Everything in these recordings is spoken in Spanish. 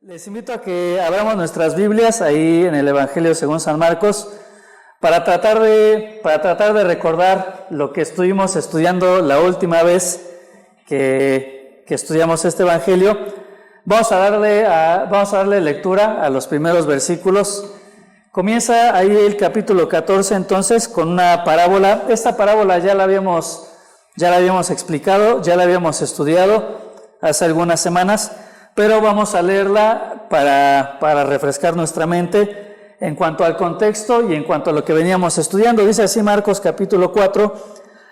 Les invito a que abramos nuestras Biblias ahí en el Evangelio según San Marcos para tratar de recordar lo que estuvimos estudiando la última vez que estudiamos este Evangelio. Vamos a darle lectura a los primeros versículos. Comienza ahí el capítulo 14 entonces con una parábola. Esta parábola ya la habíamos explicado, ya la habíamos estudiado hace algunas semanas, pero vamos a leerla para refrescar nuestra mente en cuanto al contexto y en cuanto a lo que veníamos estudiando. Dice así Marcos capítulo 4,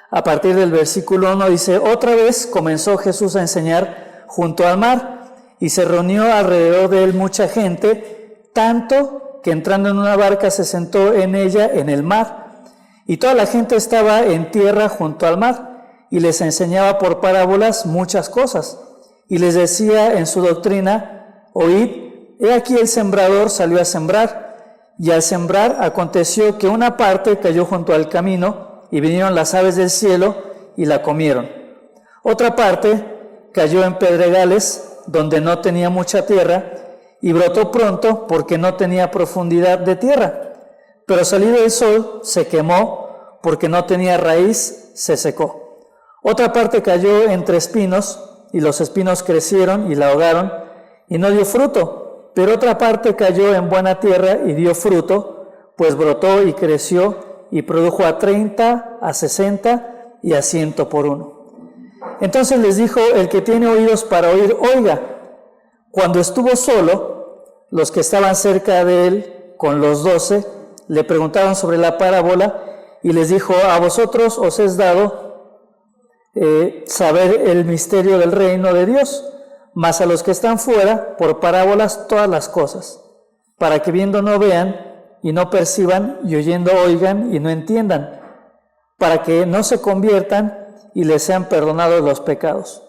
a partir del versículo 1, dice: Otra vez comenzó Jesús a enseñar junto al mar, y se reunió alrededor de él mucha gente, tanto que entrando en una barca se sentó en ella en el mar, y toda la gente estaba en tierra junto al mar, y les enseñaba por parábolas muchas cosas. Y les decía en su doctrina: Oíd, he aquí el sembrador salió a sembrar, y al sembrar aconteció que una parte cayó junto al camino, y vinieron las aves del cielo y la comieron. Otra parte cayó en pedregales, donde no tenía mucha tierra, y brotó pronto porque no tenía profundidad de tierra. Pero salido el sol se quemó, porque no tenía raíz, se secó. Otra parte cayó entre espinos, y los espinos crecieron y la ahogaron, y no dio fruto. Pero otra parte cayó en buena tierra y dio fruto, pues brotó y creció, y produjo a 30, a 60 y a 100 por uno. Entonces les dijo: el que tiene oídos para oír, oiga. Cuando estuvo solo, los que estaban cerca de él, con los 12, le preguntaron sobre la parábola, y les dijo: a vosotros os es dado saber el misterio del reino de Dios, mas a los que están fuera, por parábolas todas las cosas, para que viendo no vean, y no perciban, y oyendo oigan, y no entiendan, para que no se conviertan, y les sean perdonados los pecados.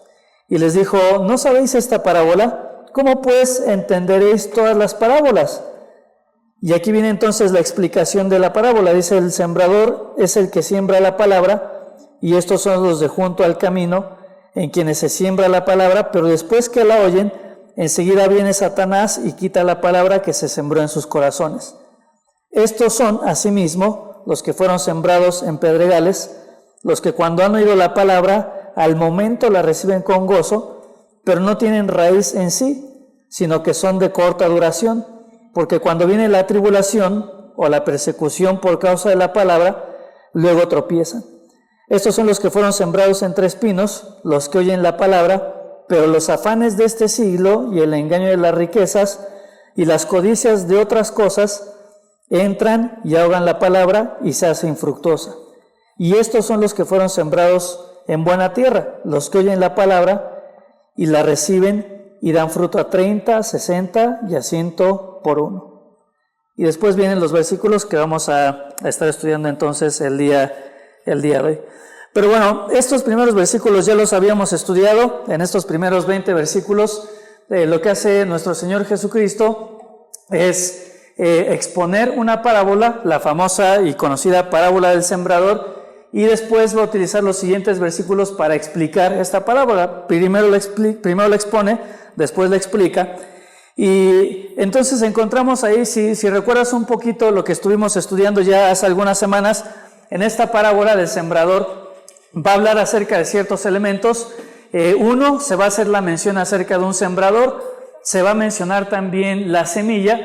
Y les dijo: ¿no sabéis esta parábola? ¿Cómo pues entenderéis todas las parábolas? Y aquí viene entonces la explicación de la parábola. Dice: el sembrador es el que siembra la palabra, y estos son los de junto al camino, en quienes se siembra la palabra, pero después que la oyen, enseguida viene Satanás y quita la palabra que se sembró en sus corazones. Estos son, asimismo, los que fueron sembrados en pedregales, los que cuando han oído la palabra, al momento la reciben con gozo, pero no tienen raíz en sí, sino que son de corta duración, porque cuando viene la tribulación o la persecución por causa de la palabra, luego tropiezan. Estos son los que fueron sembrados entre espinos, los que oyen la palabra, pero los afanes de este siglo y el engaño de las riquezas y las codicias de otras cosas entran y ahogan la palabra y se hace infructuosa. Y estos son los que fueron sembrados en buena tierra, los que oyen la palabra y la reciben y dan fruto a 30, 60 y a 100 por uno. Y después vienen los versículos que vamos a estar estudiando entonces el día de hoy. Pero bueno, estos primeros versículos ya los habíamos estudiado. En estos primeros 20 versículos, lo que hace nuestro Señor Jesucristo es exponer una parábola, la famosa y conocida parábola del sembrador, y después va a utilizar los siguientes versículos para explicar esta parábola. Primero la expone, después la explica. Y entonces encontramos ahí, si recuerdas un poquito lo que estuvimos estudiando ya hace algunas semanas, en esta parábola del sembrador va a hablar acerca de ciertos elementos. Uno, se va a hacer la mención acerca de un sembrador, se va a mencionar también la semilla,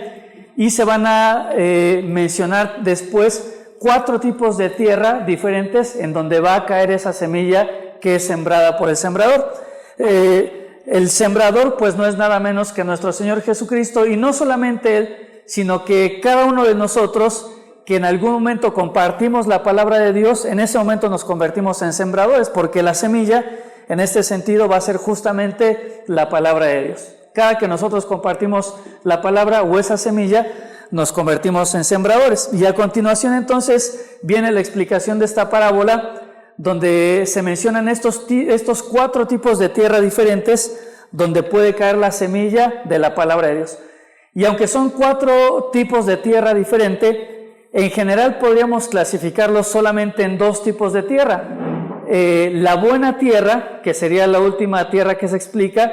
y se van a mencionar después 4 tipos de tierra diferentes en donde va a caer esa semilla que es sembrada por el sembrador. El sembrador pues no es nada menos que nuestro Señor Jesucristo, y no solamente Él, sino que cada uno de nosotros que en algún momento compartimos la palabra de Dios, en ese momento nos convertimos en sembradores, porque la semilla en este sentido va a ser justamente la palabra de Dios. Cada que nosotros compartimos la palabra o esa semilla, nos convertimos en sembradores. Y a continuación entonces viene la explicación de esta parábola, donde se mencionan estos 4 tipos de tierra diferentes donde puede caer la semilla de la palabra de Dios. Y aunque son 4 tipos de tierra diferente, en general podríamos clasificarlos solamente en 2 tipos de tierra. La buena tierra, que sería la última tierra que se explica,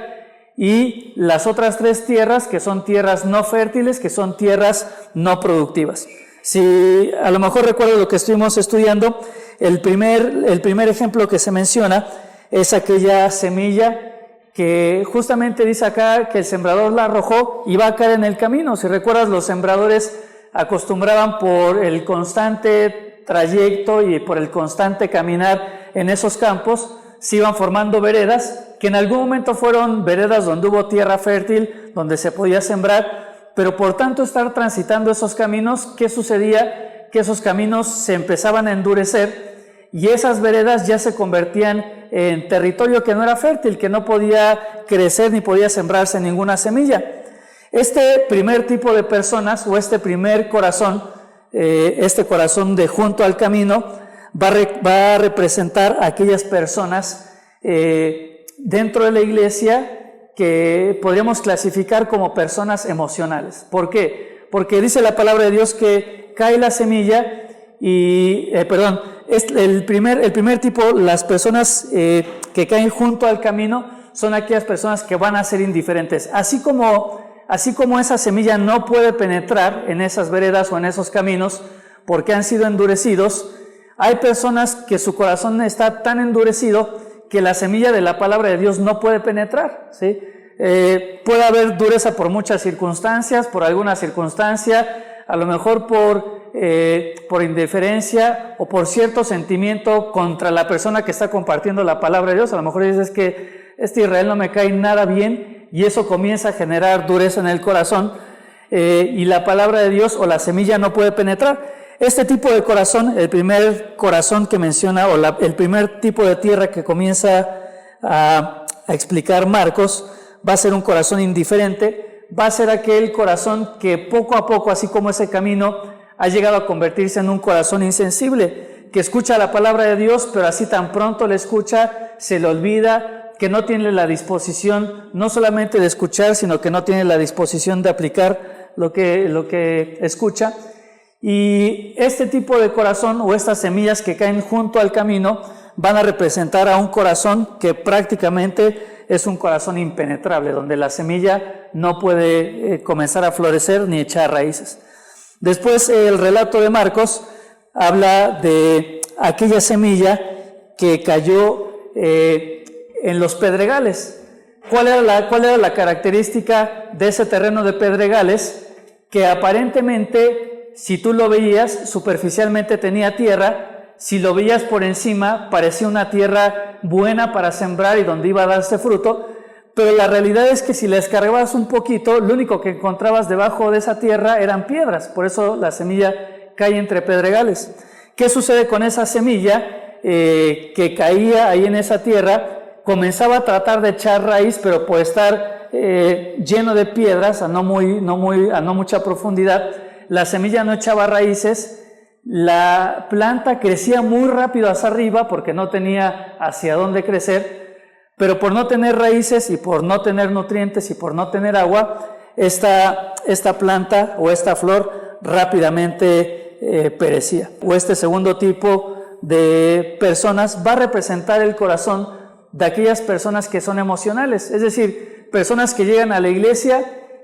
y las otras 3 tierras que son tierras no fértiles, que son tierras no productivas. Si a lo mejor recuerdo lo que estuvimos estudiando, el primer ejemplo que se menciona es aquella semilla que justamente dice acá que el sembrador la arrojó y va a caer en el camino. Si recuerdas, los sembradores acostumbraban por el constante trayecto y por el constante caminar en esos campos, se iban formando veredas, que en algún momento fueron veredas donde hubo tierra fértil, donde se podía sembrar, pero por tanto estar transitando esos caminos, ¿qué sucedía? Que esos caminos se empezaban a endurecer y esas veredas ya se convertían en territorio que no era fértil, que no podía crecer ni podía sembrarse ninguna semilla. Este primer tipo de personas, o este primer corazón, este corazón de junto al camino, va a representar a aquellas personas dentro de la iglesia que podríamos clasificar como personas emocionales. ¿Por qué? Porque dice la palabra de Dios que cae la semilla y, el primer tipo, las personas que caen junto al camino son aquellas personas que van a ser indiferentes. Así como esa semilla no puede penetrar en esas veredas o en esos caminos porque han sido endurecidos, hay personas que su corazón está tan endurecido que la semilla de la palabra de Dios no puede penetrar, ¿sí? Puede haber dureza por muchas circunstancias, por alguna circunstancia, a lo mejor por indiferencia o por cierto sentimiento contra la persona que está compartiendo la palabra de Dios. A lo mejor dices que este Israel no me cae nada bien y eso comienza a generar dureza en el corazón y la palabra de Dios o la semilla no puede penetrar. Este tipo de corazón, el primer corazón que menciona, o el primer tipo de tierra que comienza a explicar Marcos, va a ser un corazón indiferente, va a ser aquel corazón que poco a poco, así como ese camino, ha llegado a convertirse en un corazón insensible, que escucha la palabra de Dios, pero así tan pronto la escucha, se le olvida, que no tiene la disposición, no solamente de escuchar, sino que no tiene la disposición de aplicar lo que escucha. Y este tipo de corazón o estas semillas que caen junto al camino van a representar a un corazón que prácticamente es un corazón impenetrable, donde la semilla no puede comenzar a florecer ni echar raíces. Después el relato de Marcos habla de aquella semilla que cayó en los pedregales. ¿Cuál era la característica de ese terreno de pedregales? Que aparentemente, si tú lo veías, superficialmente tenía tierra, si lo veías por encima, parecía una tierra buena para sembrar y donde iba a darse fruto, pero la realidad es que si la escarbabas un poquito, lo único que encontrabas debajo de esa tierra eran piedras, por eso la semilla cae entre pedregales. ¿Qué sucede con esa semilla que caía ahí en esa tierra? Comenzaba a tratar de echar raíz, pero por estar lleno de piedras, a no mucha profundidad, la semilla no echaba raíces, la planta crecía muy rápido hacia arriba porque no tenía hacia dónde crecer, pero por no tener raíces y por no tener nutrientes y por no tener agua, esta planta o esta flor rápidamente perecía. O este segundo tipo de personas va a representar el corazón de aquellas personas que son emocionales, es decir, personas que llegan a la iglesia,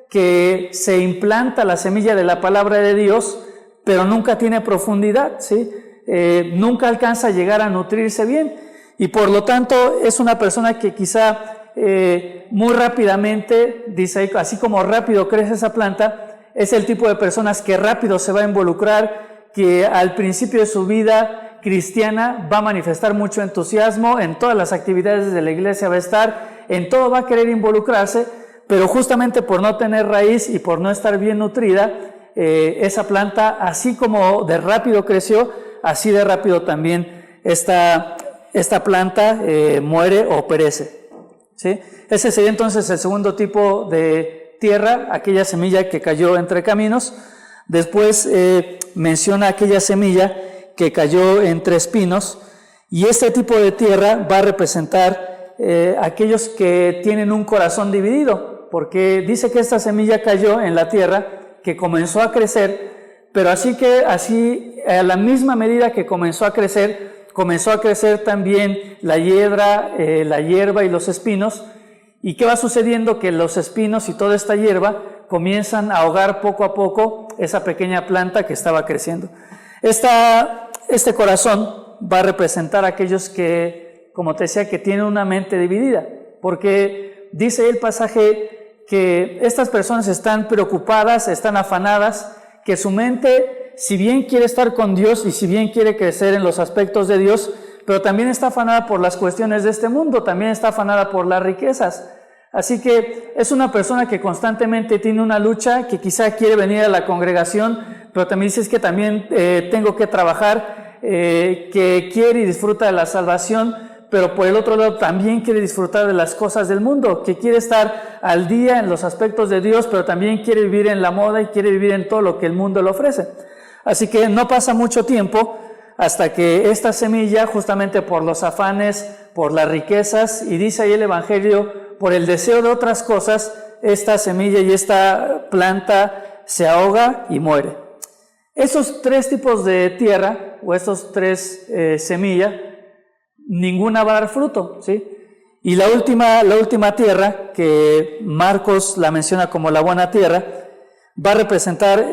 que se implanta la semilla de la palabra de Dios, pero nunca tiene profundidad, ¿sí? Nunca alcanza a llegar a nutrirse bien y por lo tanto es una persona que quizá muy rápidamente, dice, así como rápido crece esa planta, es el tipo de personas que rápido se va a involucrar, que al principio de su vida cristiana va a manifestar mucho entusiasmo, en todas las actividades de la iglesia va a estar, en todo va a querer involucrarse, pero justamente por no tener raíz y por no estar bien nutrida, esa planta, así como de rápido creció, así de rápido también esta planta muere o perece, ¿sí? Ese sería entonces el segundo tipo de tierra, aquella semilla que cayó entre caminos. Después menciona aquella semilla que cayó entre espinos, y este tipo de tierra va a representar aquellos que tienen un corazón dividido, porque dice que esta semilla cayó en la tierra, que comenzó a crecer, pero así a la misma medida que comenzó a crecer también la hiedra, la hierba y los espinos, ¿Y qué va sucediendo? Que los espinos y toda esta hierba comienzan a ahogar poco a poco esa pequeña planta que estaba creciendo. Este corazón va a representar a aquellos que, como te decía, que tienen una mente dividida, porque dice el pasaje que estas personas están preocupadas, están afanadas, que su mente, si bien quiere estar con Dios y si bien quiere crecer en los aspectos de Dios, pero también está afanada por las cuestiones de este mundo, también está afanada por las riquezas. Así que es una persona que constantemente tiene una lucha, que quizá quiere venir a la congregación, pero también dice que también tengo que trabajar, que quiere y disfruta de la salvación, pero por el otro lado también quiere disfrutar de las cosas del mundo, que quiere estar al día en los aspectos de Dios, pero también quiere vivir en la moda y quiere vivir en todo lo que el mundo le ofrece. Así que no pasa mucho tiempo hasta que esta semilla, justamente por los afanes, por las riquezas, y dice ahí el Evangelio, por el deseo de otras cosas, esta semilla y esta planta se ahoga y muere. Esos tres tipos de tierra, o estos tres semillas, ninguna va a dar fruto, ¿sí? Y la última tierra, que Marcos la menciona como la buena tierra, va a representar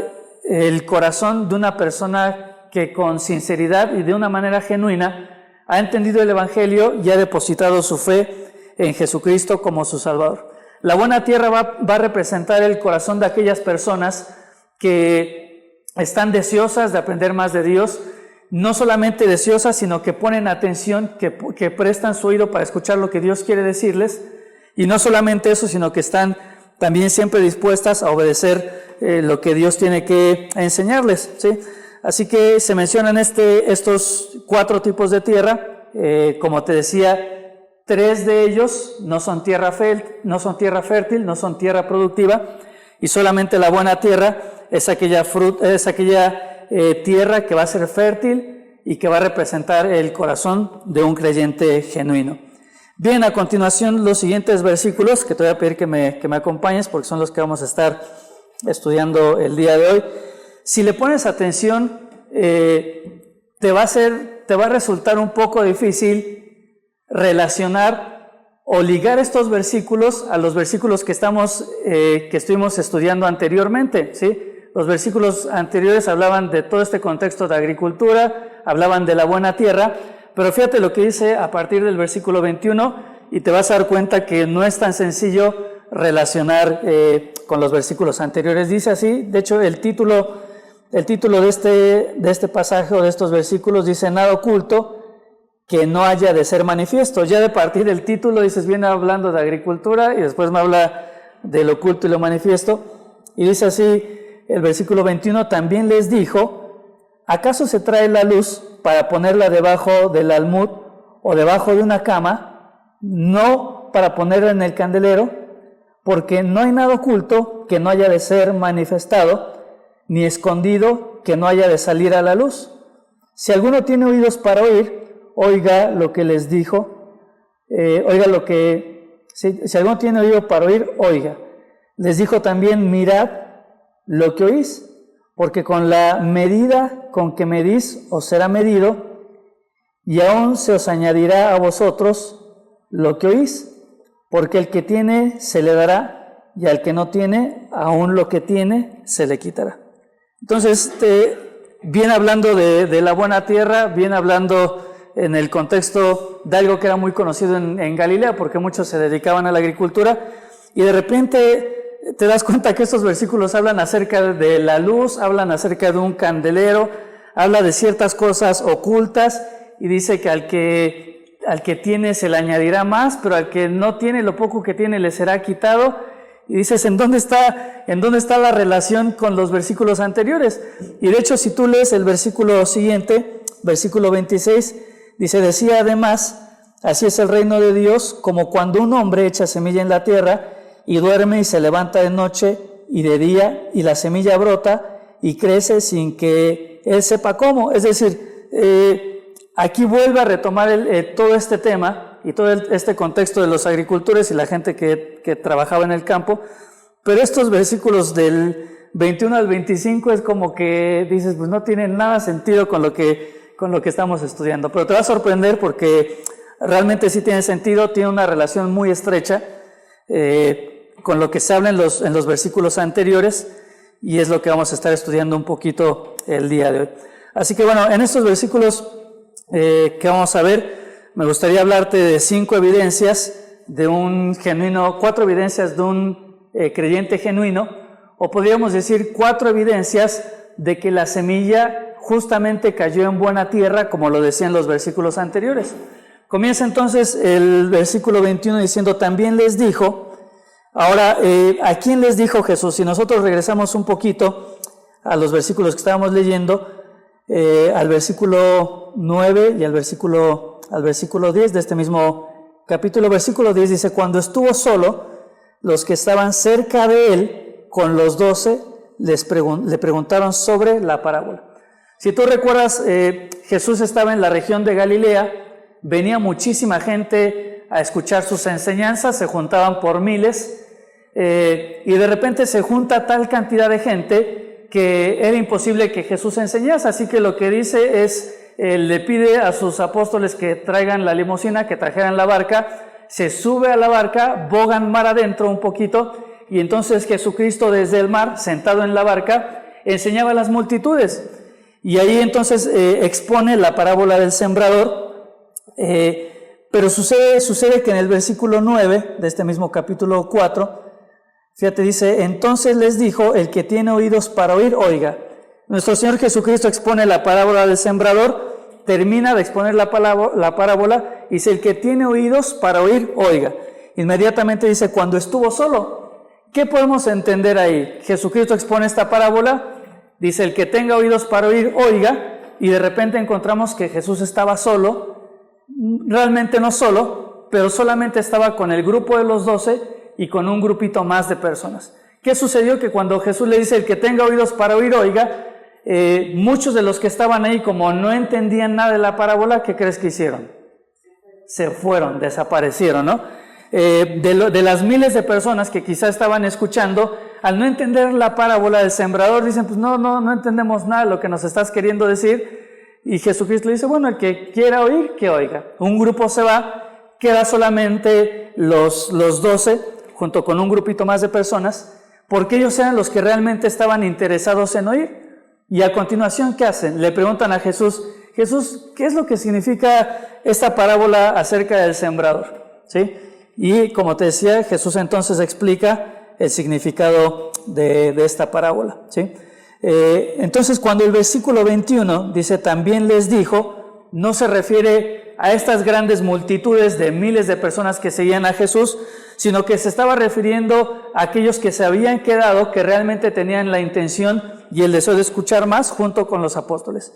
el corazón de una persona que con sinceridad y de una manera genuina ha entendido el Evangelio y ha depositado su fe en Jesucristo como su Salvador. La buena tierra va a representar el corazón de aquellas personas que están deseosas de aprender más de Dios, no solamente deseosas, sino que ponen atención, que prestan su oído para escuchar lo que Dios quiere decirles, y no solamente eso, sino que están también siempre dispuestas a obedecer lo que Dios tiene que enseñarles, ¿sí? Así que se mencionan estos 4 tipos de tierra, como te decía, 3 de ellos no son tierra fértil, no son tierra productiva, y solamente la buena tierra es aquella tierra que va a ser fértil y que va a representar el corazón de un creyente genuino. Bien, a continuación los siguientes versículos, que te voy a pedir que me acompañes porque son los que vamos a estar estudiando el día de hoy. Si le pones atención, te va a resultar un poco difícil relacionar o ligar estos versículos a los versículos que estuvimos estudiando anteriormente, ¿sí? Los versículos anteriores hablaban de todo este contexto de agricultura, hablaban de la buena tierra, pero fíjate lo que dice a partir del versículo 21 y te vas a dar cuenta que no es tan sencillo relacionar con los versículos anteriores. Dice así, de hecho el título de este pasaje o de estos versículos dice: nada oculto que no haya de ser manifiesto. Ya de partir del título dices, viene hablando de agricultura y después me habla de lo oculto y lo manifiesto. Y dice así el versículo 21, también les dijo: ¿acaso se trae la luz para ponerla debajo del almud o debajo de una cama? No para ponerla en el candelero, porque no hay nada oculto que no haya de ser manifestado, ni escondido que no haya de salir a la luz. Si alguno tiene oídos para oír, oiga lo que les dijo, si alguno tiene oído para oír, oiga. Les dijo también: mirad lo que oís, porque con la medida con que medís os será medido, y aún se os añadirá a vosotros lo que oís, porque el que tiene se le dará, y al que no tiene, aún lo que tiene se le quitará. Entonces, viene hablando de la buena tierra, viene hablando en el contexto de algo que era muy conocido en Galilea, porque muchos se dedicaban a la agricultura, y de repente te das cuenta que estos versículos hablan acerca de la luz, hablan acerca de un candelero, habla de ciertas cosas ocultas, y dice que al que tiene se le añadirá más, pero al que no tiene, lo poco que tiene le será quitado. Y dices, ¿en dónde está la relación con los versículos anteriores? Y de hecho, si tú lees el versículo siguiente, versículo 26, dice: decía además, así es el reino de Dios, como cuando un hombre echa semilla en la tierra y duerme y se levanta de noche y de día, y la semilla brota y crece sin que él sepa cómo. Es decir, aquí vuelve a retomar todo este tema y todo este contexto de los agricultores y la gente que trabajaba en el campo, pero estos versículos del 21 al 25 es como que dices, pues no tienen nada sentido con lo que estamos estudiando, pero te va a sorprender porque realmente sí tiene sentido, tiene una relación muy estrecha. con lo que se habla en los versículos anteriores, y es lo que vamos a estar estudiando un poquito el día de hoy. Así que bueno, en estos versículos que vamos a ver, me gustaría hablarte de 5 evidencias de un genuino, 4 evidencias de un creyente genuino, o podríamos decir 4 evidencias de que la semilla justamente cayó en buena tierra, como lo decían los versículos anteriores. Comienza entonces el versículo 21 diciendo, también les dijo. Ahora, ¿a quién les dijo Jesús? Si nosotros regresamos un poquito a los versículos que estábamos leyendo, al versículo 9 y al versículo 10 de este mismo capítulo, versículo 10 dice, cuando estuvo solo, los que estaban cerca de él, con los 12, le preguntaron sobre la parábola. Si tú recuerdas, Jesús estaba en la región de Galilea, venía muchísima gente a escuchar sus enseñanzas, se juntaban por miles, y de repente se junta tal cantidad de gente que era imposible que Jesús enseñase, así que lo que dice es, le pide a sus apóstoles que traigan la limusina, que trajeran la barca, se sube a la barca, bogan mar adentro un poquito, y entonces Jesucristo desde el mar, sentado en la barca, enseñaba a las multitudes, y ahí entonces expone la parábola del sembrador, pero sucede que en el versículo 9 de este mismo capítulo 4, fíjate, dice, entonces les dijo, el que tiene oídos para oír, oiga. Nuestro Señor Jesucristo expone la parábola del sembrador, termina de exponer la parábola, dice, el que tiene oídos para oír, oiga. Inmediatamente dice, cuando estuvo solo. ¿Qué podemos entender ahí? Jesucristo expone esta parábola, dice, el que tenga oídos para oír, oiga, y de repente encontramos que Jesús estaba solo, realmente no solo, pero solamente estaba con el grupo de los 12 y con un grupito más de personas. ¿Qué sucedió? Que cuando Jesús le dice, el que tenga oídos para oír, oiga, muchos de los que estaban ahí, como no entendían nada de la parábola, ¿qué crees que hicieron? Se fueron, desaparecieron, ¿no? De las miles de personas que quizás estaban escuchando, al no entender la parábola del sembrador, dicen, pues no entendemos nada de lo que nos estás queriendo decir. Y Jesucristo le dice, bueno, el que quiera oír, que oiga. Un grupo se va, queda solamente los 12, junto con un grupito más de personas, porque ellos eran los que realmente estaban interesados en oír. Y a continuación, ¿qué hacen? Le preguntan a Jesús, Jesús, ¿qué es lo que significa esta parábola acerca del sembrador? ¿Sí? Y como te decía, Jesús entonces explica el significado de esta parábola, ¿sí? Entonces, cuando el versículo 21 dice, también les dijo, no se refiere a estas grandes multitudes de miles de personas que seguían a Jesús, sino que se estaba refiriendo a aquellos que se habían quedado, que realmente tenían la intención y el deseo de escuchar más junto con los apóstoles.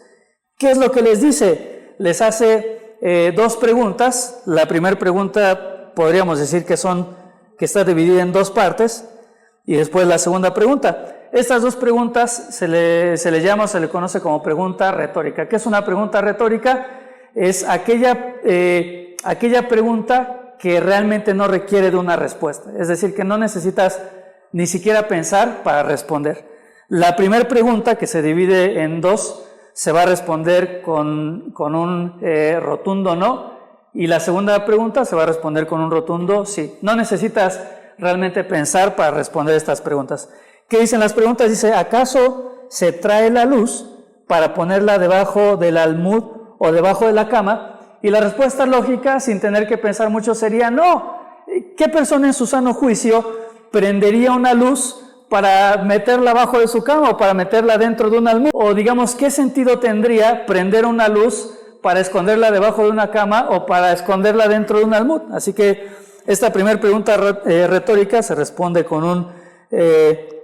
¿Qué es lo que les dice? Les hace 2 preguntas. La primera pregunta podríamos decir que está dividida en 2 partes, y después la segunda pregunta. Estas 2 preguntas se le conoce como pregunta retórica. ¿Qué es una pregunta retórica? Es aquella pregunta que realmente no requiere de una respuesta. Es decir, que no necesitas ni siquiera pensar para responder. La primera pregunta, que se divide en 2, se va a responder con un rotundo no, y la segunda pregunta se va a responder con un rotundo sí. No necesitas realmente pensar para responder estas preguntas. ¿Qué dicen las preguntas? Dice, ¿acaso se trae la luz para ponerla debajo del almud o debajo de la cama? Y la respuesta lógica, sin tener que pensar mucho, sería no. ¿Qué persona en su sano juicio prendería una luz para meterla abajo de su cama o para meterla dentro de un almud? O digamos, ¿qué sentido tendría prender una luz para esconderla debajo de una cama o para esconderla dentro de un almud? Así que esta primera pregunta retórica se responde con un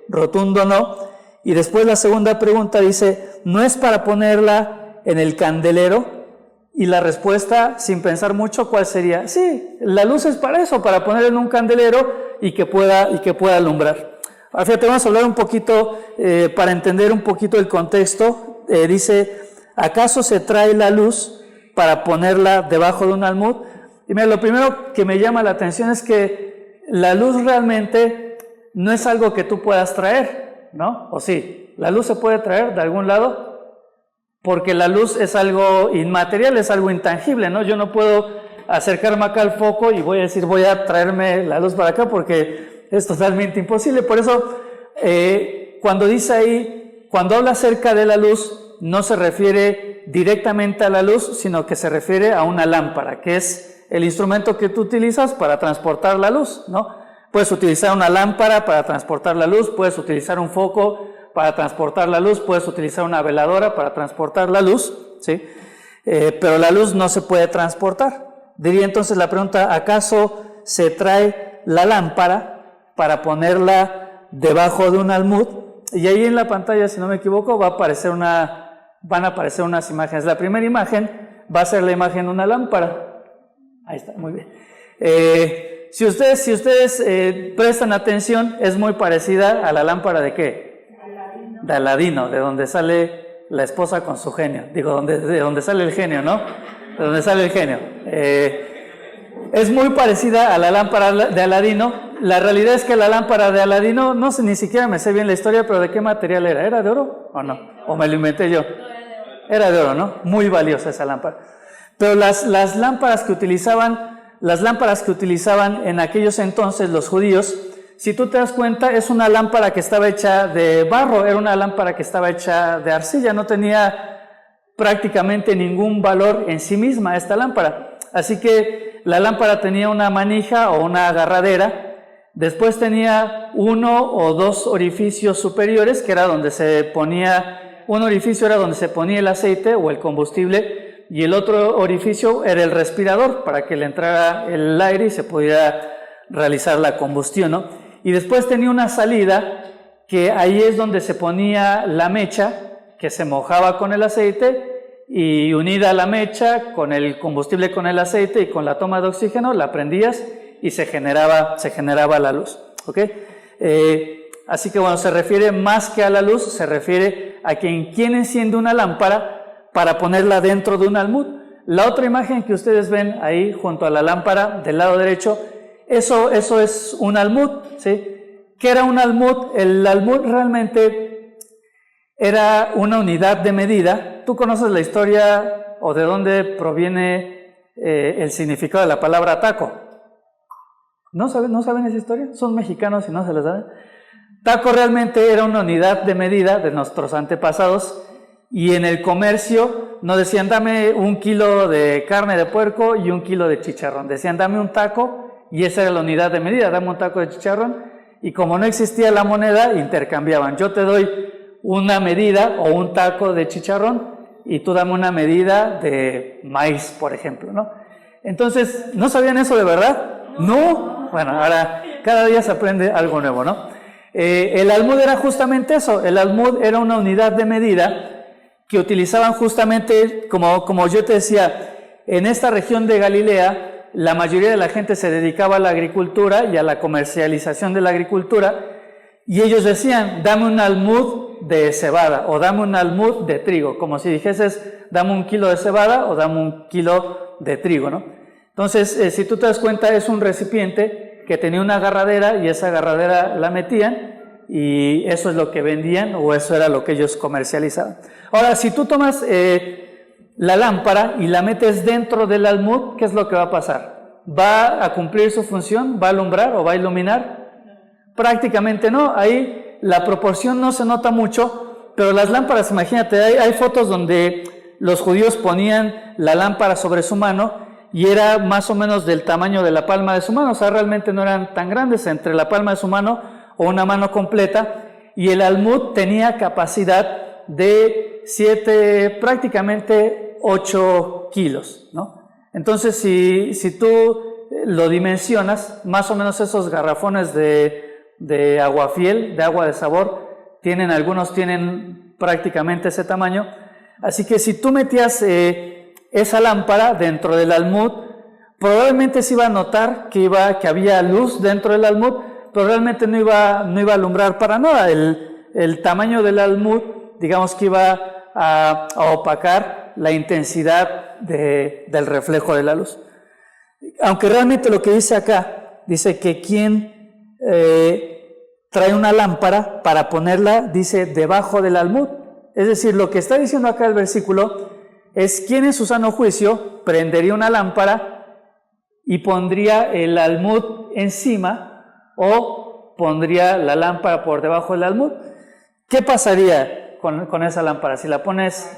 rotundo no. Y después la segunda pregunta dice, ¿no es para ponerla en el candelero? Y la respuesta, sin pensar mucho, ¿cuál sería? Sí, la luz es para eso, para ponerla en un candelero y que pueda alumbrar. Ahora, fíjate, vamos a hablar un poquito, para entender un poquito el contexto. Dice, ¿acaso se trae la luz para ponerla debajo de un almud? Y mira, lo primero que me llama la atención es que la luz realmente no es algo que tú puedas traer, ¿no? ¿O sí? ¿La luz se puede traer de algún lado? Porque la luz es algo inmaterial, es algo intangible, ¿no? Yo no puedo acercarme acá al foco y voy a decir, voy a traerme la luz para acá porque es totalmente imposible. Por eso, cuando dice ahí, cuando habla acerca de la luz, no se refiere directamente a la luz, sino que se refiere a una lámpara, que es el instrumento que tú utilizas para transportar la luz, ¿no? Puedes utilizar una lámpara para transportar la luz, puedes utilizar un foco para transportar la luz, puedes utilizar una veladora para transportar la luz, ¿sí? Pero la luz no se puede transportar. Diría entonces la pregunta, ¿acaso se trae la lámpara para ponerla debajo de un almud? Y ahí en la pantalla, si no me equivoco, van a aparecer unas imágenes. La primera imagen va a ser la imagen de una lámpara. Ahí está, muy bien. Si ustedes prestan atención, es muy parecida a la lámpara de ¿qué? De Aladino, de donde sale la esposa con su genio. Digo, de donde sale el genio, ¿no? De donde sale el genio. Es muy parecida a la lámpara de Aladino. La realidad es que la lámpara de Aladino, no sé, ni siquiera me sé bien la historia, pero ¿de qué material era? ¿Era de oro o no? ¿O me lo inventé yo? Era de oro, ¿no? Muy valiosa esa lámpara. Pero las lámparas que utilizaban en aquellos entonces los judíos, si tú te das cuenta, es una lámpara que estaba hecha de barro, era una lámpara que estaba hecha de arcilla, no tenía prácticamente ningún valor en sí misma esta lámpara. Así que la lámpara tenía una manija o una agarradera, después tenía uno o dos orificios superiores, que era donde se ponía, un orificio era donde se ponía el aceite o el combustible, y el otro orificio era el respirador, para que le entrara el aire y se pudiera realizar la combustión, ¿no? Y después tenía una salida, que ahí es donde se ponía la mecha, que se mojaba con el aceite, y unida a la mecha, con el combustible, con el aceite y con la toma de oxígeno, la prendías y se generaba la luz, ¿ok? Así que bueno, se refiere más que a la luz, se refiere a quien enciende una lámpara para ponerla dentro de un almud. La otra imagen que ustedes ven ahí junto a la lámpara del lado derecho, eso es un almud, ¿sí? ¿Qué era un almud? El almud realmente era una unidad de medida. ¿Tú conoces la historia o de dónde proviene el significado de la palabra taco? ¿No saben esa historia? Son mexicanos y no se les sabe. Taco realmente era una unidad de medida de nuestros antepasados. Y en el comercio nos decían, dame 1 kilo de carne de puerco y 1 kilo de chicharrón. Decían, dame un taco, y esa era la unidad de medida, dame un taco de chicharrón. Y como no existía la moneda, intercambiaban. Yo te doy una medida o un taco de chicharrón y tú dame una medida de maíz, por ejemplo, ¿no? Entonces, ¿no sabían eso de verdad? ¿No? Bueno, ahora cada día se aprende algo nuevo, ¿no? El almud era justamente eso. El almud era una unidad de medida que utilizaban justamente, como yo te decía, en esta región de Galilea, la mayoría de la gente se dedicaba a la agricultura y a la comercialización de la agricultura, y ellos decían, dame un almud de cebada, o dame un almud de trigo, como si dijeses, dame 1 kilo de cebada, o dame 1 kilo de trigo, ¿no? Entonces, si tú te das cuenta, es un recipiente que tenía una agarradera, y esa agarradera la metían, y eso es lo que vendían, o eso era lo que ellos comercializaban. Ahora, si tú tomas la lámpara y la metes dentro del almud, ¿qué es lo que va a pasar? ¿Va a cumplir su función? ¿Va a alumbrar o va a iluminar? Prácticamente no. Ahí la proporción no se nota mucho, pero las lámparas, imagínate, hay fotos donde los judíos ponían la lámpara sobre su mano y era más o menos del tamaño de la palma de su mano, o sea, realmente no eran tan grandes, entre la palma de su mano o una mano completa, y el almud tenía capacidad de prácticamente 8 kilos, ¿no? Entonces, si tú lo dimensionas, más o menos esos garrafones de aguafiel, de agua de sabor, algunos tienen prácticamente ese tamaño. Así que si tú metías esa lámpara dentro del almud, probablemente se iba a notar que había luz dentro del almud, pero realmente no iba a alumbrar para nada. El tamaño del almud, digamos que iba a opacar la intensidad del reflejo de la luz. Aunque realmente lo que dice acá, dice que quien trae una lámpara para ponerla, dice, debajo del almud. Es decir, lo que está diciendo acá el versículo es quien en su sano juicio prendería una lámpara y pondría el almud encima o pondría la lámpara por debajo del almud. ¿Qué pasaría con esa lámpara? Si la pones,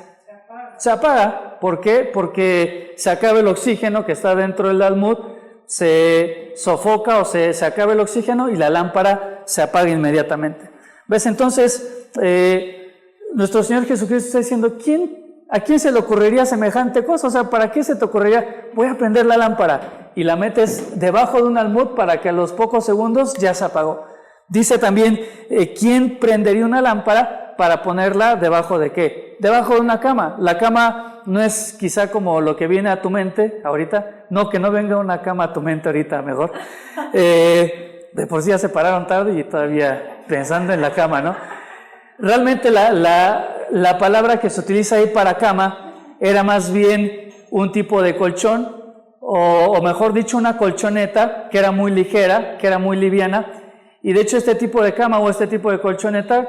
se apaga. ¿Por qué? Porque se acaba el oxígeno que está dentro del almud, se sofoca o se acaba el oxígeno y la lámpara se apaga inmediatamente. ¿Ves? Entonces, nuestro Señor Jesucristo está diciendo, ¿a quién se le ocurriría semejante cosa? O sea, ¿para qué se te ocurriría? Voy a prender la lámpara y la metes debajo de un almud para que a los pocos segundos ya se apagó. Dice también, ¿quién prendería una lámpara para ponerla debajo de qué? Debajo de una cama. La cama no es quizá como lo que viene a tu mente ahorita. No, que no venga una cama a tu mente ahorita, mejor. De por sí ya se pararon tarde y todavía pensando en la cama, ¿no? Realmente la palabra que se utiliza ahí para cama era más bien un tipo de colchón, o mejor dicho, una colchoneta que era muy ligera, que era muy liviana. Y de hecho este tipo de cama o este tipo de colchoneta,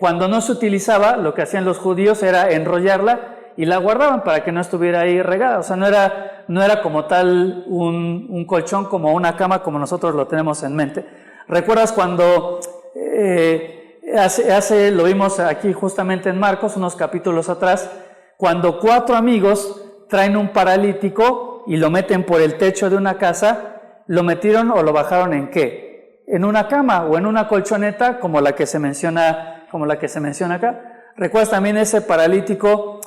cuando no se utilizaba, lo que hacían los judíos era enrollarla y la guardaban para que no estuviera ahí regada. O sea, no era como tal un colchón, como una cama como nosotros lo tenemos en mente. ¿Recuerdas cuando lo vimos aquí justamente en Marcos, unos capítulos atrás, cuando 4 amigos traen un paralítico y lo meten por el techo de una casa? ¿Lo metieron o lo bajaron en qué? En una cama o en una colchoneta como la que se menciona acá. ¿Recuerdas también ese paralítico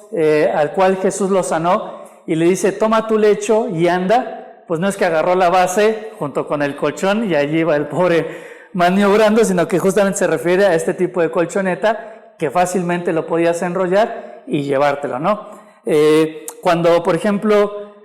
al cual Jesús lo sanó y le dice, toma tu lecho y anda? Pues no es que agarró la base junto con el colchón y allí iba el pobre maniobrando, sino que justamente se refiere a este tipo de colchoneta que fácilmente lo podías enrollar y llevártelo, ¿no? Cuando, por ejemplo,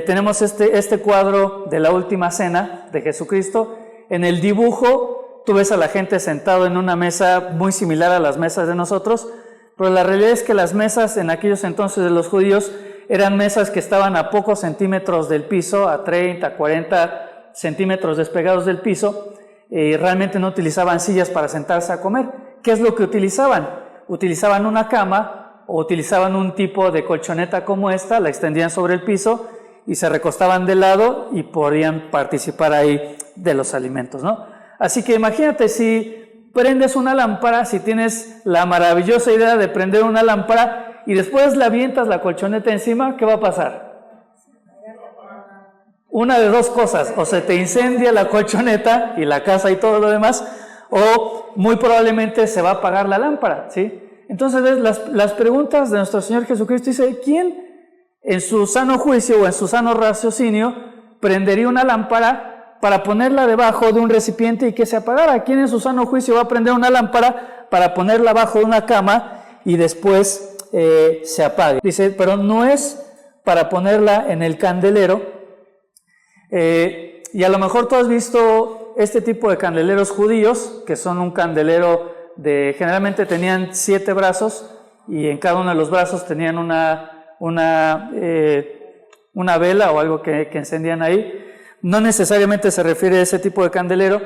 tenemos este cuadro de la última cena de Jesucristo, en el dibujo tú ves a la gente sentado en una mesa muy similar a las mesas de nosotros, pero la realidad es que las mesas en aquellos entonces de los judíos eran mesas que estaban a pocos centímetros del piso, a 30, 40 centímetros despegados del piso, y realmente no utilizaban sillas para sentarse a comer. ¿Qué es lo que utilizaban? Utilizaban una cama o utilizaban un tipo de colchoneta como esta, la extendían sobre el piso y se recostaban de lado y podían participar ahí de los alimentos, ¿no? Así que imagínate si prendes una lámpara, si tienes la maravillosa idea de prender una lámpara y después le avientas la colchoneta encima, ¿qué va a pasar? Una de dos cosas, o se te incendia la colchoneta y la casa y todo lo demás, o muy probablemente se va a apagar la lámpara, ¿sí? Entonces las preguntas de nuestro Señor Jesucristo dice, ¿quién en su sano juicio o en su sano raciocinio prendería una lámpara para ponerla debajo de un recipiente y que se apagara? ¿Quién en su sano juicio va a prender una lámpara para ponerla abajo de una cama y después se apague? Dice, pero no es para ponerla en el candelero. Y a lo mejor tú has visto este tipo de candeleros judíos, que son un candelero generalmente tenían 7 brazos y en cada uno de los brazos tenían una vela o algo que encendían ahí. No necesariamente se refiere a ese tipo de candelero.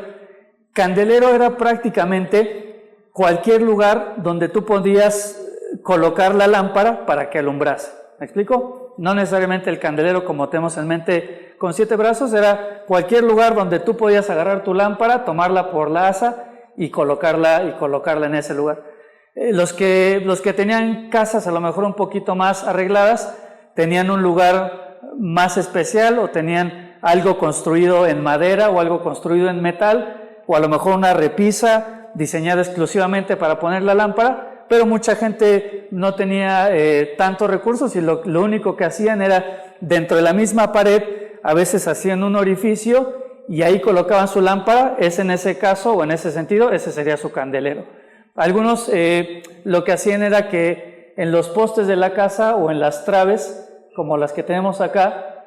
Candelero era prácticamente cualquier lugar donde tú podías colocar la lámpara para que alumbrase. ¿Me explico? No necesariamente el candelero como tenemos en mente con 7 brazos, era cualquier lugar donde tú podías agarrar tu lámpara, tomarla por la asa y colocarla en ese lugar. Los que tenían casas a lo mejor un poquito más arregladas, tenían un lugar más especial o tenían algo construido en madera o algo construido en metal o a lo mejor una repisa diseñada exclusivamente para poner la lámpara, pero mucha gente no tenía tantos recursos y lo único que hacían era dentro de la misma pared, a veces hacían un orificio y ahí colocaban su lámpara. En ese caso o en ese sentido, ese sería su candelero. Algunos lo que hacían era que en los postes de la casa o en las traves, como las que tenemos acá,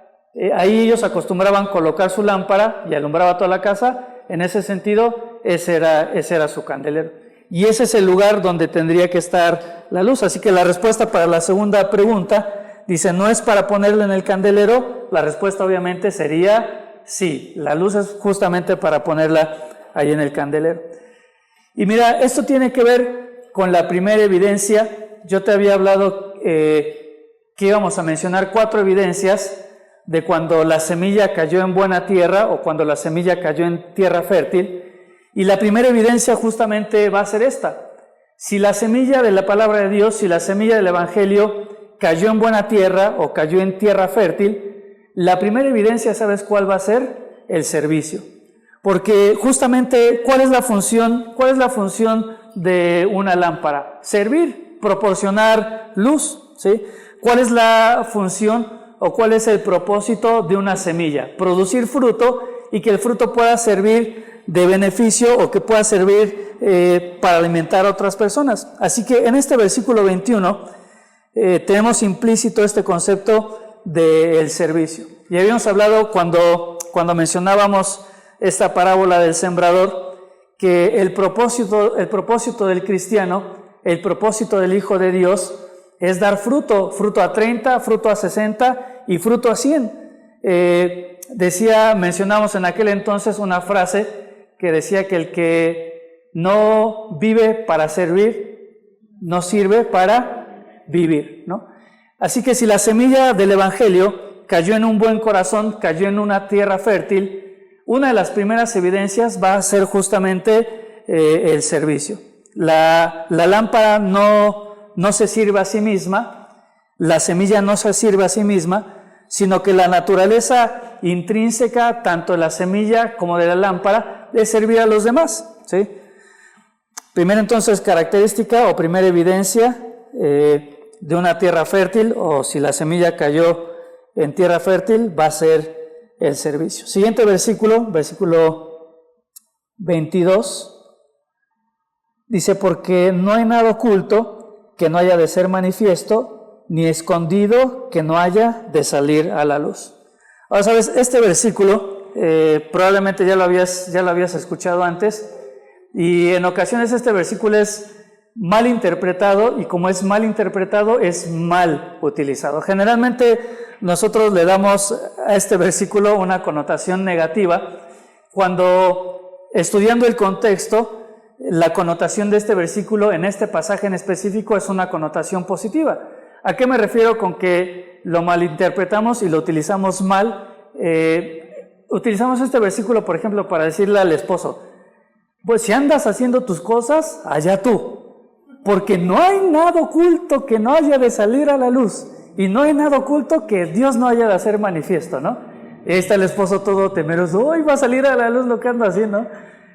ahí ellos acostumbraban colocar su lámpara y alumbraba toda la casa. En ese sentido, ese era su candelero. Y ese es el lugar donde tendría que estar la luz. Así que la respuesta para la segunda pregunta, dice, ¿no es para ponerla en el candelero? La respuesta obviamente sería sí, la luz es justamente para ponerla ahí en el candelero. Y mira, esto tiene que ver con la primera evidencia. Yo te había hablado que íbamos a mencionar 4 evidencias de cuando la semilla cayó en buena tierra o cuando la semilla cayó en tierra fértil. Y la primera evidencia justamente va a ser esta. Si la semilla de la palabra de Dios, si la semilla del Evangelio cayó en buena tierra o cayó en tierra fértil, la primera evidencia, ¿sabes cuál va a ser? El servicio. Porque justamente, ¿cuál es la función de una lámpara? Servir, proporcionar luz, ¿sí? ¿Cuál es la función o cuál es el propósito de una semilla? Producir fruto y que el fruto pueda servir de beneficio o que pueda servir para alimentar a otras personas. Así que en este versículo 21 tenemos implícito este concepto del servicio. Y habíamos hablado cuando mencionábamos esta parábola del sembrador, que el propósito del cristiano, el propósito del Hijo de Dios, es dar fruto a 30, fruto a 60 y fruto a 100. Mencionamos en aquel entonces una frase que decía que el que no vive para servir, no sirve para vivir, ¿no? Así que si la semilla del Evangelio cayó en un buen corazón, cayó en una tierra fértil, una de las primeras evidencias va a ser justamente el servicio. La lámpara no se sirve a sí misma, la semilla no se sirve a sí misma, sino que la naturaleza intrínseca, tanto de la semilla como de la lámpara, es servir a los demás, ¿sí? Primera entonces característica o primera evidencia de una tierra fértil, o si la semilla cayó en tierra fértil, va a ser el servicio. Siguiente versículo 22, dice: porque no hay nada oculto que no haya de ser manifiesto, ni escondido que no haya de salir a la luz. Ahora, sabes, este versículo probablemente ya lo habías escuchado antes, y en ocasiones este versículo es mal interpretado, y como es mal interpretado, es mal utilizado. Generalmente nosotros le damos a este versículo una connotación negativa, cuando estudiando el contexto, la connotación de este versículo en este pasaje en específico es una connotación positiva. ¿A qué me refiero con que lo malinterpretamos y lo utilizamos mal? Utilizamos este versículo, por ejemplo, para decirle al esposo: pues si andas haciendo tus cosas, allá tú, porque no hay nada oculto que no haya de salir a la luz, y no hay nada oculto que Dios no haya de hacer manifiesto, ¿no? Ahí está el esposo todo temeroso: hoy va a salir a la luz lo que ando haciendo.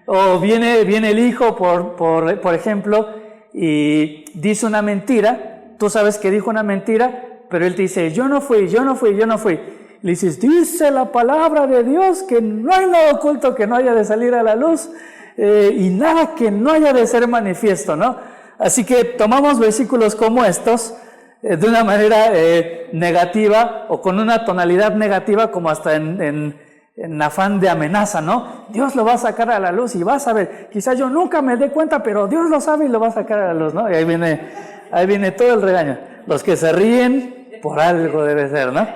O viene el hijo, por ejemplo, y dice una mentira. Tú sabes que dijo una mentira, pero él te dice: yo no fui. Le dices: dice la palabra de Dios que no hay nada oculto que no haya de salir a la luz, y nada que no haya de ser manifiesto, ¿no? Así que tomamos versículos como estos de una manera negativa, o con una tonalidad negativa, como hasta en afán de amenaza, ¿no? Dios lo va a sacar a la luz y vas a ver, quizás yo nunca me dé cuenta, pero Dios lo sabe y lo va a sacar a la luz, ¿no? Y ahí viene todo el regaño. Los que se ríen, por algo debe ser, ¿no?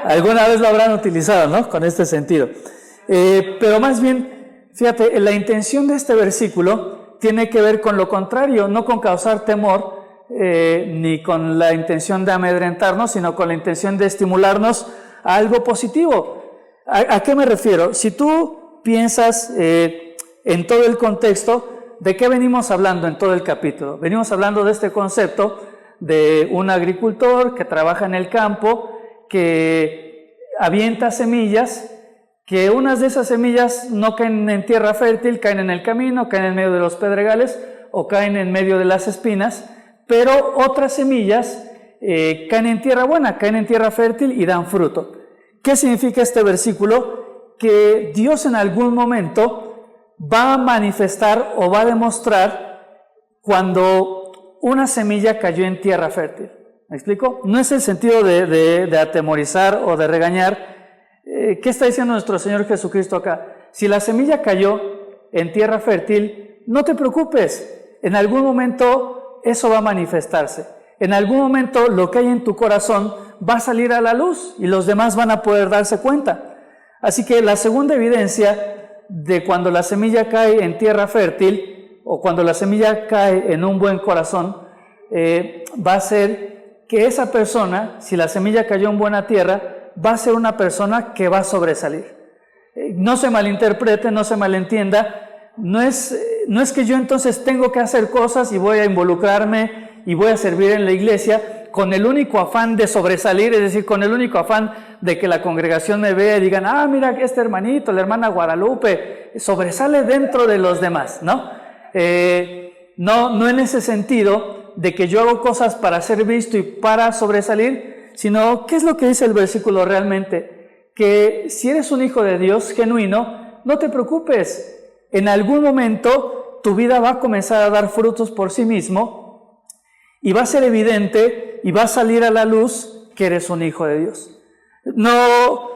Alguna vez lo habrán utilizado, ¿no? Con este sentido. Pero más bien, fíjate, la intención de este versículo tiene que ver con lo contrario, no con causar temor, ni con la intención de amedrentarnos, sino con la intención de estimularnos a algo positivo. ¿A qué me refiero? Si tú piensas en todo el contexto, ¿de qué venimos hablando en todo el capítulo? Venimos hablando de este concepto de un agricultor que trabaja en el campo, que avienta semillas, que unas de esas semillas no caen en tierra fértil, caen en el camino, caen en medio de los pedregales o caen en medio de las espinas, pero otras semillas caen en tierra buena, caen en tierra fértil y dan fruto. ¿Qué significa este versículo? Que Dios en algún momento va a manifestar o va a demostrar cuando una semilla cayó en tierra fértil. ¿Me explico? No es el sentido de atemorizar o de regañar. ¿Qué está diciendo nuestro Señor Jesucristo acá? Si la semilla cayó en tierra fértil, no te preocupes. En algún momento eso va a manifestarse. En algún momento lo que hay en tu corazón va a salir a la luz y los demás van a poder darse cuenta. Así que la segunda evidencia de cuando la semilla cae en tierra fértil o cuando la semilla cae en un buen corazón va a ser que esa persona, si la semilla cayó en buena tierra, va a ser una persona que va a sobresalir. No se malinterprete, no se malentienda. No es que yo entonces tengo que hacer cosas y voy a involucrarme y voy a servir en la iglesia con el único afán de sobresalir, es decir, con el único afán de que la congregación me vea y digan, mira, este hermanito, la hermana Guadalupe, sobresale dentro de los demás, ¿no? No en ese sentido de que yo hago cosas para ser visto y para sobresalir, sino, ¿qué es lo que dice el versículo realmente? Que si eres un hijo de Dios genuino, no te preocupes. En algún momento tu vida va a comenzar a dar frutos por sí mismo y va a ser evidente y va a salir a la luz que eres un hijo de Dios. No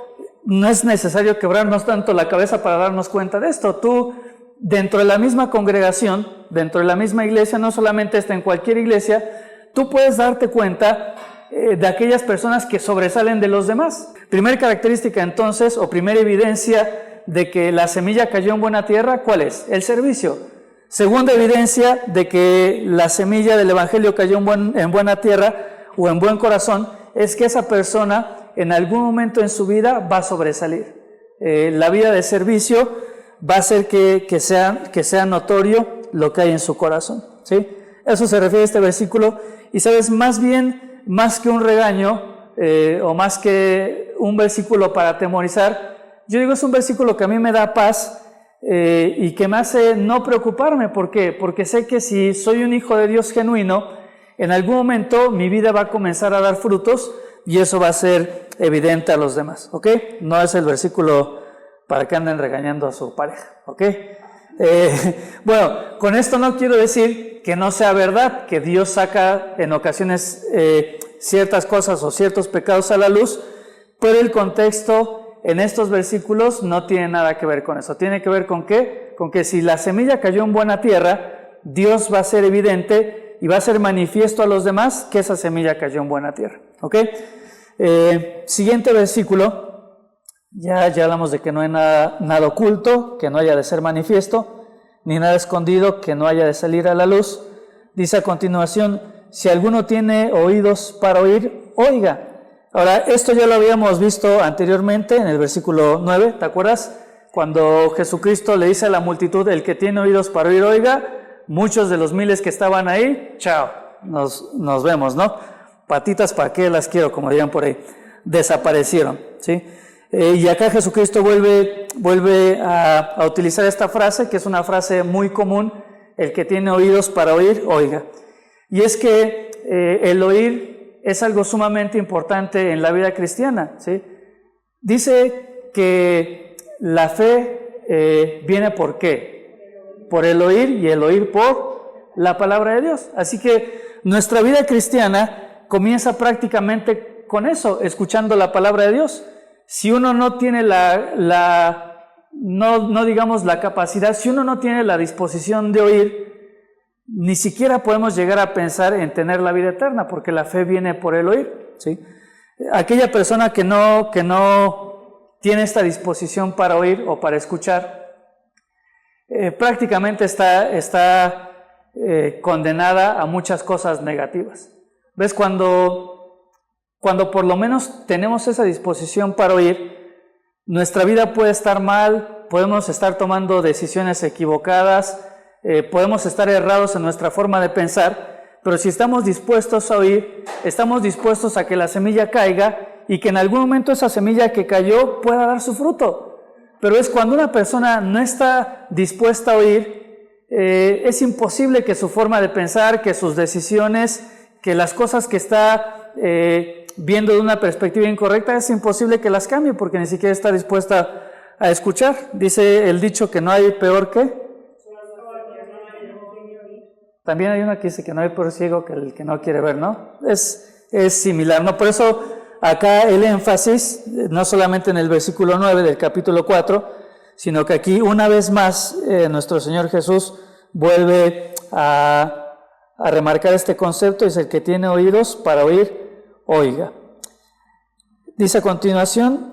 es necesario quebrarnos tanto la cabeza para darnos cuenta de esto. Tú, dentro de la misma congregación, dentro de la misma iglesia, no solamente en cualquier iglesia, tú puedes darte cuenta de aquellas personas que sobresalen de los demás. Primera característica entonces, o primera evidencia de que la semilla cayó en buena tierra, ¿cuál es? El servicio. Segunda evidencia de que la semilla del evangelio cayó en buena tierra o en buen corazón, es que esa persona en algún momento en su vida va a sobresalir. La vida de servicio va a hacer que sea notorio lo que hay en su corazón, ¿sí? Eso se refiere a este versículo. Y sabes, más que un regaño o más que un versículo para atemorizar, yo digo, es un versículo que a mí me da paz y que me hace no preocuparme. ¿Por qué? Porque sé que si soy un hijo de Dios genuino, en algún momento mi vida va a comenzar a dar frutos y eso va a ser evidente a los demás, ¿ok? No es el versículo para que anden regañando a su pareja, ¿ok? Bueno, con esto no quiero decir que no sea verdad, que Dios saca en ocasiones ciertas cosas o ciertos pecados a la luz, pero el contexto en estos versículos no tiene nada que ver con eso. Tiene que ver con ¿qué? Con que si la semilla cayó en buena tierra, Dios va a ser evidente y va a ser manifiesto a los demás que esa semilla cayó en buena tierra, ¿ok? Siguiente versículo. Ya hablamos de que no hay nada oculto, que no haya de ser manifiesto, ni nada escondido, que no haya de salir a la luz. Dice a continuación, si alguno tiene oídos para oír, oiga. Ahora, esto ya lo habíamos visto anteriormente en el versículo 9, ¿te acuerdas? Cuando Jesucristo le dice a la multitud, el que tiene oídos para oír, oiga, muchos de los miles que estaban ahí, chao, nos vemos, ¿no? Patitas para qué las quiero, como dirían por ahí, desaparecieron, ¿sí? Y acá Jesucristo vuelve a utilizar esta frase, que es una frase muy común, el que tiene oídos para oír, oiga. Y es que el oír es algo sumamente importante en la vida cristiana, ¿sí? Dice que la fe viene ¿por qué? Por el oír, y el oír por la palabra de Dios. Así que nuestra vida cristiana comienza prácticamente con eso, escuchando la palabra de Dios. Si uno no tiene no digamos la capacidad, si uno no tiene la disposición de oír, ni siquiera podemos llegar a pensar en tener la vida eterna, porque la fe viene por el oír, ¿sí? Aquella persona que no tiene esta disposición para oír o para escuchar, prácticamente está condenada a muchas cosas negativas. ¿Ves? Cuando por lo menos tenemos esa disposición para oír, nuestra vida puede estar mal, podemos estar tomando decisiones equivocadas, podemos estar errados en nuestra forma de pensar, pero si estamos dispuestos a oír, estamos dispuestos a que la semilla caiga y que en algún momento esa semilla que cayó pueda dar su fruto. Pero es cuando una persona no está dispuesta a oír, es imposible que su forma de pensar, que sus decisiones, que las cosas que está viendo de una perspectiva incorrecta, es imposible que las cambie porque ni siquiera está dispuesta a escuchar. Dice el dicho que no hay peor que... También hay una que dice que no hay peor ciego que el que no quiere ver, ¿no? Es similar, ¿no? Por eso acá el énfasis, no solamente en el versículo 9 del capítulo 4, sino que aquí una vez más nuestro Señor Jesús vuelve a remarcar este concepto, es el que tiene oídos para oír, oiga. Dice a continuación,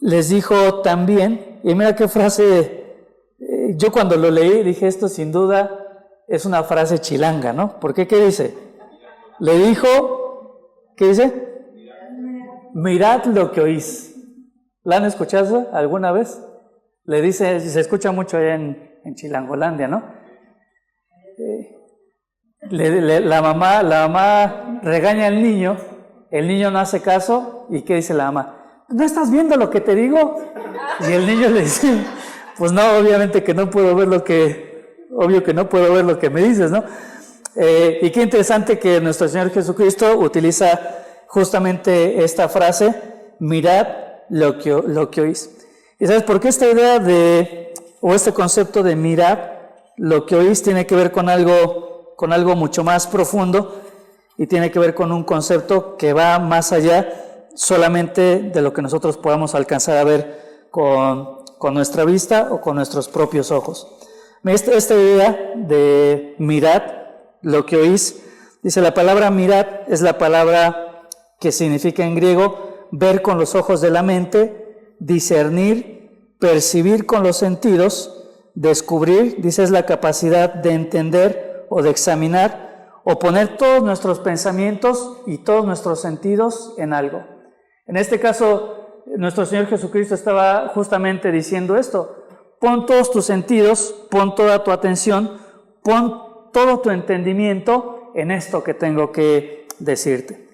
les dijo también, y mira qué frase, yo cuando lo leí dije esto sin duda es una frase chilanga, ¿no? ¿Por qué? ¿Qué dice? Le dijo, ¿qué dice? mirad lo que oís. ¿La han escuchado alguna vez? Le dice, se escucha mucho allá en Chilangolandia, ¿no? La mamá regaña al niño, el niño no hace caso, ¿y qué dice la mamá? ¿No estás viendo lo que te digo? Y el niño le dice, pues no, obviamente que no puedo ver obvio que no puedo ver lo que me dices, ¿no? Y qué interesante que nuestro Señor Jesucristo utiliza justamente esta frase, mirad lo que oís. ¿Y sabes por qué esta idea o este concepto de mirar lo que oís tiene que ver con algo mucho más profundo y tiene que ver con un concepto que va más allá solamente de lo que nosotros podamos alcanzar a ver con nuestra vista o con nuestros propios ojos? Esta idea de mirad lo que oís, dice la palabra mirad es la palabra que significa en griego ver con los ojos de la mente, discernir, percibir con los sentidos, descubrir, dice es la capacidad de entender o de examinar o poner todos nuestros pensamientos y todos nuestros sentidos en algo. En este caso, nuestro Señor Jesucristo estaba justamente diciendo esto: pon todos tus sentidos, pon toda tu atención, pon todo tu entendimiento en esto que tengo que decirte.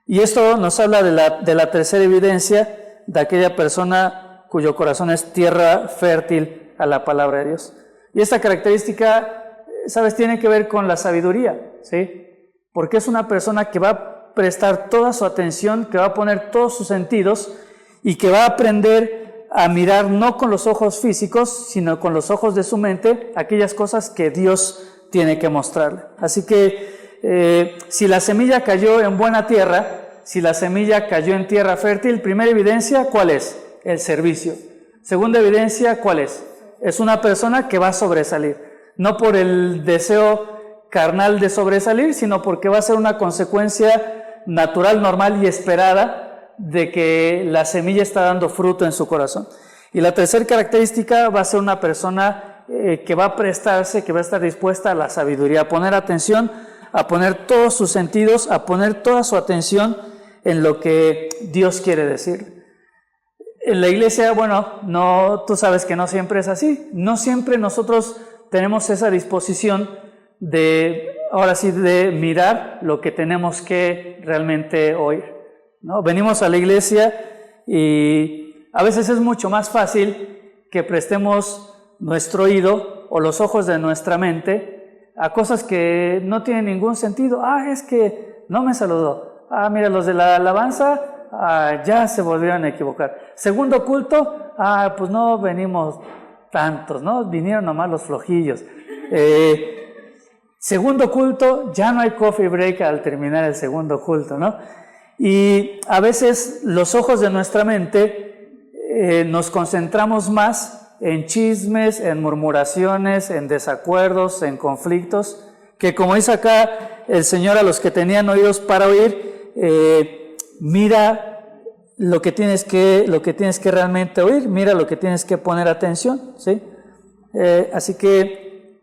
Y esto nos habla de la tercera evidencia de aquella persona cuyo corazón es tierra fértil a la palabra de Dios. Y esta característica, ¿sabes?, tiene que ver con la sabiduría, ¿sí? Porque es una persona que va a prestar toda su atención, que va a poner todos sus sentidos y que va a aprender a mirar no con los ojos físicos, sino con los ojos de su mente, aquellas cosas que Dios tiene que mostrarle. Así que si la semilla cayó en buena tierra, si la semilla cayó en tierra fértil, primera evidencia, ¿cuál es? El servicio. Segunda evidencia, ¿cuál es? Es una persona que va a sobresalir, no por el deseo carnal de sobresalir, sino porque va a ser una consecuencia natural, normal y esperada de que la semilla está dando fruto en su corazón. Y la tercera característica va a ser una persona que va a prestarse, que va a estar dispuesta a la sabiduría, a poner atención, a poner todos sus sentidos, a poner toda su atención en lo que Dios quiere decir. En la iglesia, tú sabes que no siempre es así. No siempre nosotros tenemos esa disposición de mirar lo que tenemos que realmente oír, ¿no? Venimos a la iglesia y a veces es mucho más fácil que prestemos nuestro oído o los ojos de nuestra mente a cosas que no tienen ningún sentido. Es que no me saludó. Mira, los de la alabanza ya se volvieron a equivocar. Segundo culto, pues no venimos tantos, ¿no? Vinieron nomás los flojillos. Segundo culto, ya no hay coffee break al terminar el segundo culto, ¿no? Y a veces los ojos de nuestra mente nos concentramos más en chismes, en murmuraciones, en desacuerdos, en conflictos, que como dice acá el Señor a los que tenían oídos para oír, mira lo que tienes que realmente oír, mira lo que tienes que poner atención, ¿sí? Así que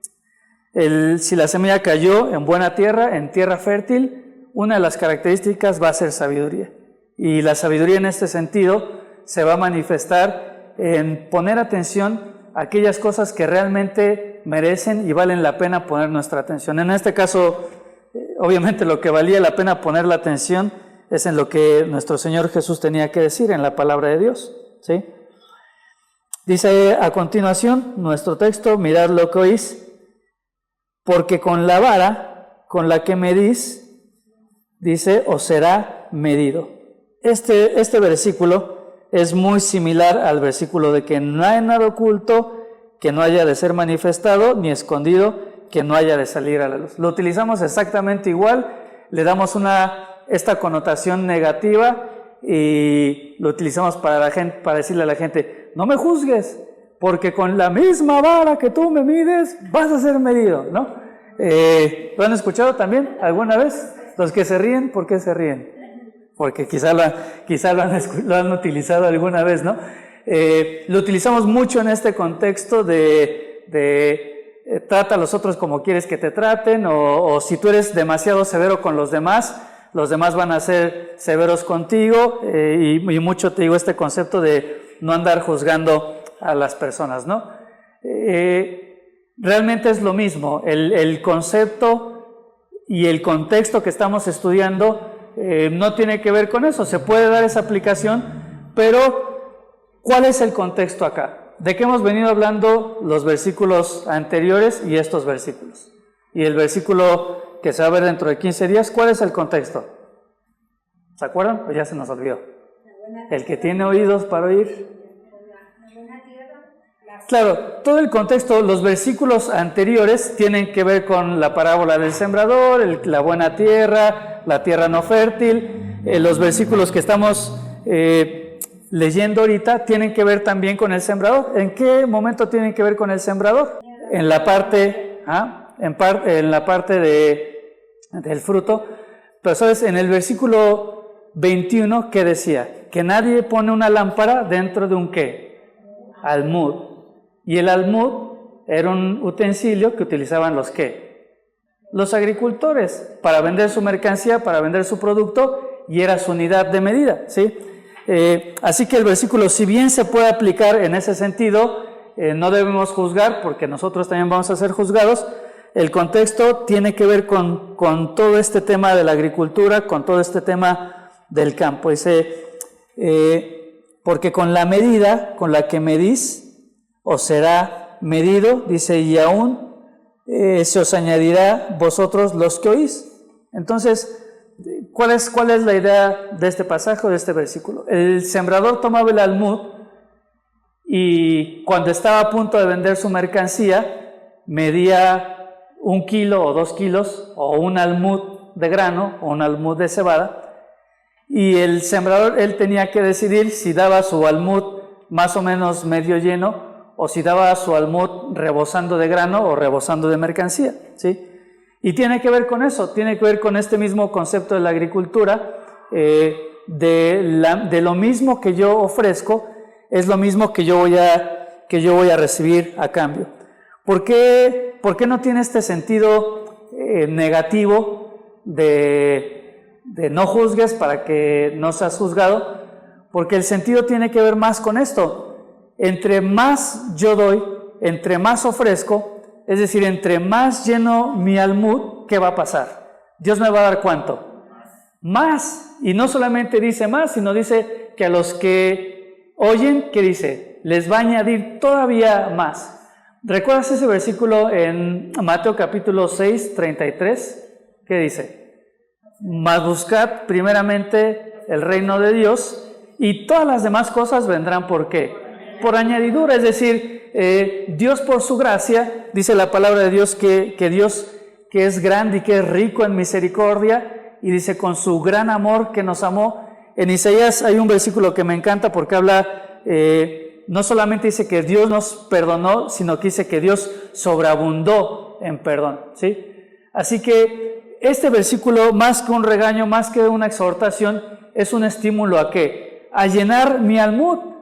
si la semilla cayó en buena tierra, en tierra fértil, una de las características va a ser sabiduría. Y la sabiduría en este sentido se va a manifestar en poner atención a aquellas cosas que realmente merecen y valen la pena poner nuestra atención. En este caso, obviamente lo que valía la pena poner la atención es en lo que nuestro Señor Jesús tenía que decir, en la palabra de Dios, ¿sí? Dice a continuación nuestro texto: mirad lo que oís, porque con la vara con la que medís, dice, os será medido. Este versículo es muy similar al versículo de que no hay nada oculto que no haya de ser manifestado, ni escondido que no haya de salir a la luz. Lo utilizamos exactamente igual, le damos esta connotación negativa y lo utilizamos para decirle a la gente: no me juzgues, porque con la misma vara que tú me mides vas a ser medido, ¿no? ¿Lo han escuchado también alguna vez? Los que se ríen, ¿por qué se ríen? Porque quizá lo han utilizado alguna vez, ¿no? Lo utilizamos mucho en este contexto trata a los otros como quieres que te traten, o si tú eres demasiado severo con los demás, los demás van a ser severos contigo, y mucho te digo este concepto de no andar juzgando a las personas, ¿no? Realmente es lo mismo, el concepto y el contexto que estamos estudiando no tiene que ver con eso, se puede dar esa aplicación, pero ¿cuál es el contexto acá? ¿De qué hemos venido hablando los versículos anteriores y estos versículos? Y el versículo que se va a ver dentro de 15 días, ¿cuál es el contexto? ¿Se acuerdan? Pues ya se nos olvidó. El que tiene oídos para oír. Claro, todo el contexto, los versículos anteriores tienen que ver con la parábola del sembrador, la buena tierra, la tierra no fértil. Los versículos que estamos leyendo ahorita tienen que ver también con el sembrador. ¿En qué momento tienen que ver con el sembrador? En la parte, en la parte del fruto. Pero sabes, en el versículo 21, ¿qué decía? Que nadie pone una lámpara dentro de un ¿qué? Almud. Y el almud era un utensilio que utilizaban los ¿qué? Los agricultores para vender su mercancía, para vender su producto, y era su unidad de medida, ¿sí? Así que el versículo, si bien se puede aplicar en ese sentido, no debemos juzgar porque nosotros también vamos a ser juzgados. El contexto tiene que ver con todo este tema de la agricultura, con todo este tema del campo. Dice, porque con la medida con la que medís, os será medido, dice, y aún se os añadirá vosotros los que oís. Entonces, ¿cuál es la idea de este pasaje, de este versículo? El sembrador tomaba el almud y cuando estaba a punto de vender su mercancía, medía 1 kilo o 2 kilos, o un almud de grano, o un almud de cebada, y el sembrador, él tenía que decidir si daba su almud más o menos medio lleno, o si daba su almud rebosando de grano o rebosando de mercancía, ¿sí? Y tiene que ver con eso, tiene que ver con este mismo concepto de la agricultura, de lo mismo que yo ofrezco, es lo mismo que yo voy a recibir a cambio. ¿Por qué no tiene este sentido negativo de no juzgues para que no seas juzgado? Porque el sentido tiene que ver más con esto. Entre más yo doy, entre más ofrezco, es decir, entre más lleno mi almud, ¿qué va a pasar? Dios me va a dar ¿cuánto? Más. Y no solamente dice más, sino dice que a los que oyen, ¿qué dice? Les va a añadir todavía más. ¿Recuerdas ese versículo en Mateo capítulo 6, 33? ¿Qué dice? Mas buscad primeramente el reino de Dios y todas las demás cosas vendrán, ¿por qué? Por añadidura, es decir, Dios por su gracia, dice la palabra de Dios que Dios que es grande y que es rico en misericordia, y dice con su gran amor que nos amó. En Isaías hay un versículo que me encanta porque habla, no solamente dice que Dios nos perdonó, sino que dice que Dios sobreabundó en perdón, ¿sí? Así que este versículo, más que un regaño, más que una exhortación, es un estímulo ¿a qué? A llenar mi almud,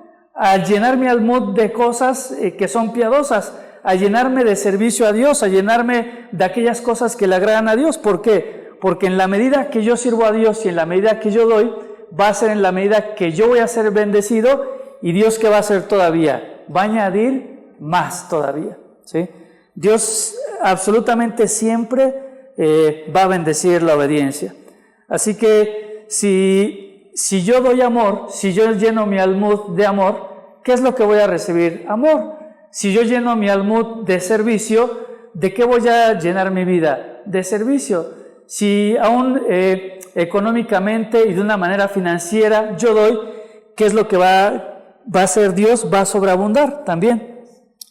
de cosas que son piadosas, a llenarme de servicio a Dios, a llenarme de aquellas cosas que le agradan a Dios. ¿Por qué? Porque en la medida que yo sirvo a Dios y en la medida que yo doy, va a ser en la medida que yo voy a ser bendecido, y Dios ¿qué va a hacer todavía? Va a añadir más todavía, ¿sí? Dios absolutamente siempre va a bendecir la obediencia. Así que si yo doy amor, si yo lleno mi almud de amor, ¿qué es lo que voy a recibir? Amor. Si yo lleno mi almud de servicio, ¿de qué voy a llenar mi vida? De servicio. Si aún económicamente y de una manera financiera yo doy, ¿qué es lo que va a hacer Dios? Va a sobreabundar también,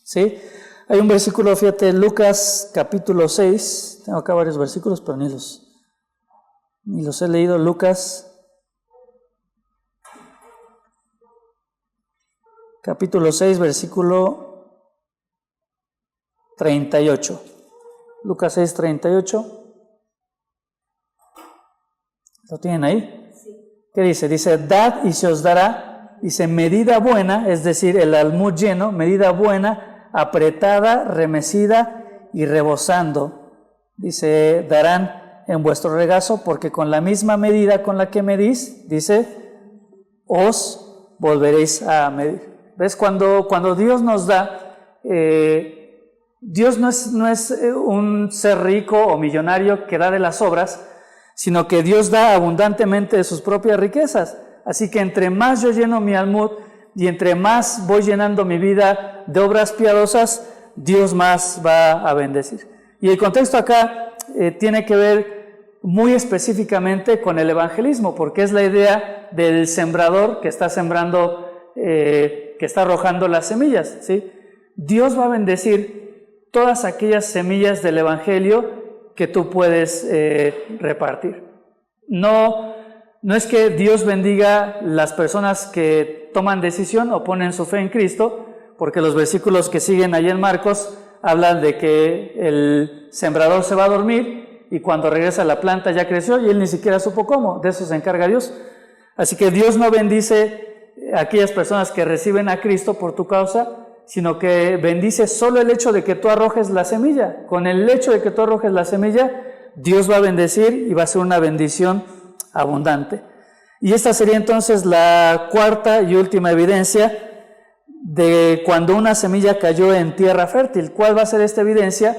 ¿sí? Hay un versículo, fíjate, Lucas capítulo 6, tengo acá varios versículos, pero ni los he leído. Lucas capítulo 6, versículo 38. Lucas 6, 38. ¿Lo tienen ahí? ¿Qué dice? Dice, dad y se os dará. Dice, medida buena, es decir, el almud lleno, medida buena, apretada, remecida y rebosando. Dice, darán en vuestro regazo, porque con la misma medida con la que medís, dice, os volveréis a medir. ¿Ves? Cuando Dios nos da, Dios no es un ser rico o millonario que da de las obras, sino que Dios da abundantemente de sus propias riquezas. Así que entre más yo lleno mi almud y entre más voy llenando mi vida de obras piadosas, Dios más va a bendecir. Y el contexto acá tiene que ver muy específicamente con el evangelismo, porque es la idea del sembrador que está sembrando, que está arrojando las semillas, ¿sí? Dios va a bendecir todas aquellas semillas del evangelio que tú puedes repartir. No es que Dios bendiga las personas que toman decisión o ponen su fe en Cristo, porque los versículos que siguen ahí en Marcos hablan de que el sembrador se va a dormir y cuando regresa la planta ya creció y él ni siquiera supo cómo. De eso se encarga Dios. Así que Dios no bendice a aquellas personas que reciben a Cristo por tu causa, sino que bendice solo el hecho de que tú arrojes la semilla. Con el hecho de que tú arrojes la semilla, Dios va a bendecir y va a ser una bendición abundante. Y esta sería entonces la cuarta y última evidencia de cuando una semilla cayó en tierra fértil. ¿Cuál va a ser esta evidencia?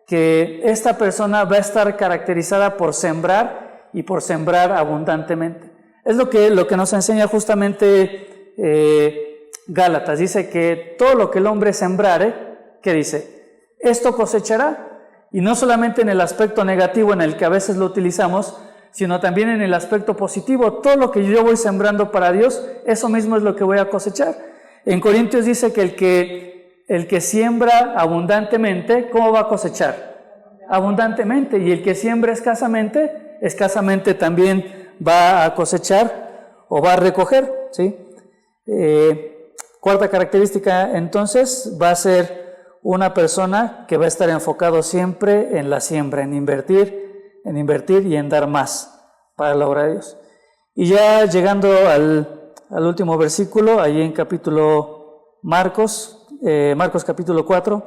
Que esta persona va a estar caracterizada por sembrar y por sembrar abundantemente. Es lo que nos enseña justamente Gálatas. Dice que todo lo que el hombre sembrare, ¿qué dice? Esto cosechará. Y no solamente en el aspecto negativo en el que a veces lo utilizamos, sino también en el aspecto positivo. Todo lo que yo voy sembrando para Dios, eso mismo es lo que voy a cosechar. En Corintios dice que el que siembra abundantemente, ¿cómo va a cosechar? Abundantemente. Y el que siembra escasamente, escasamente también va a cosechar o va a recoger, ¿sí? Cuarta característica, entonces, va a ser una persona que va a estar enfocado siempre en la siembra, en invertir y en dar más para la obra de Dios. Y ya llegando al último versículo, ahí en Marcos capítulo 4,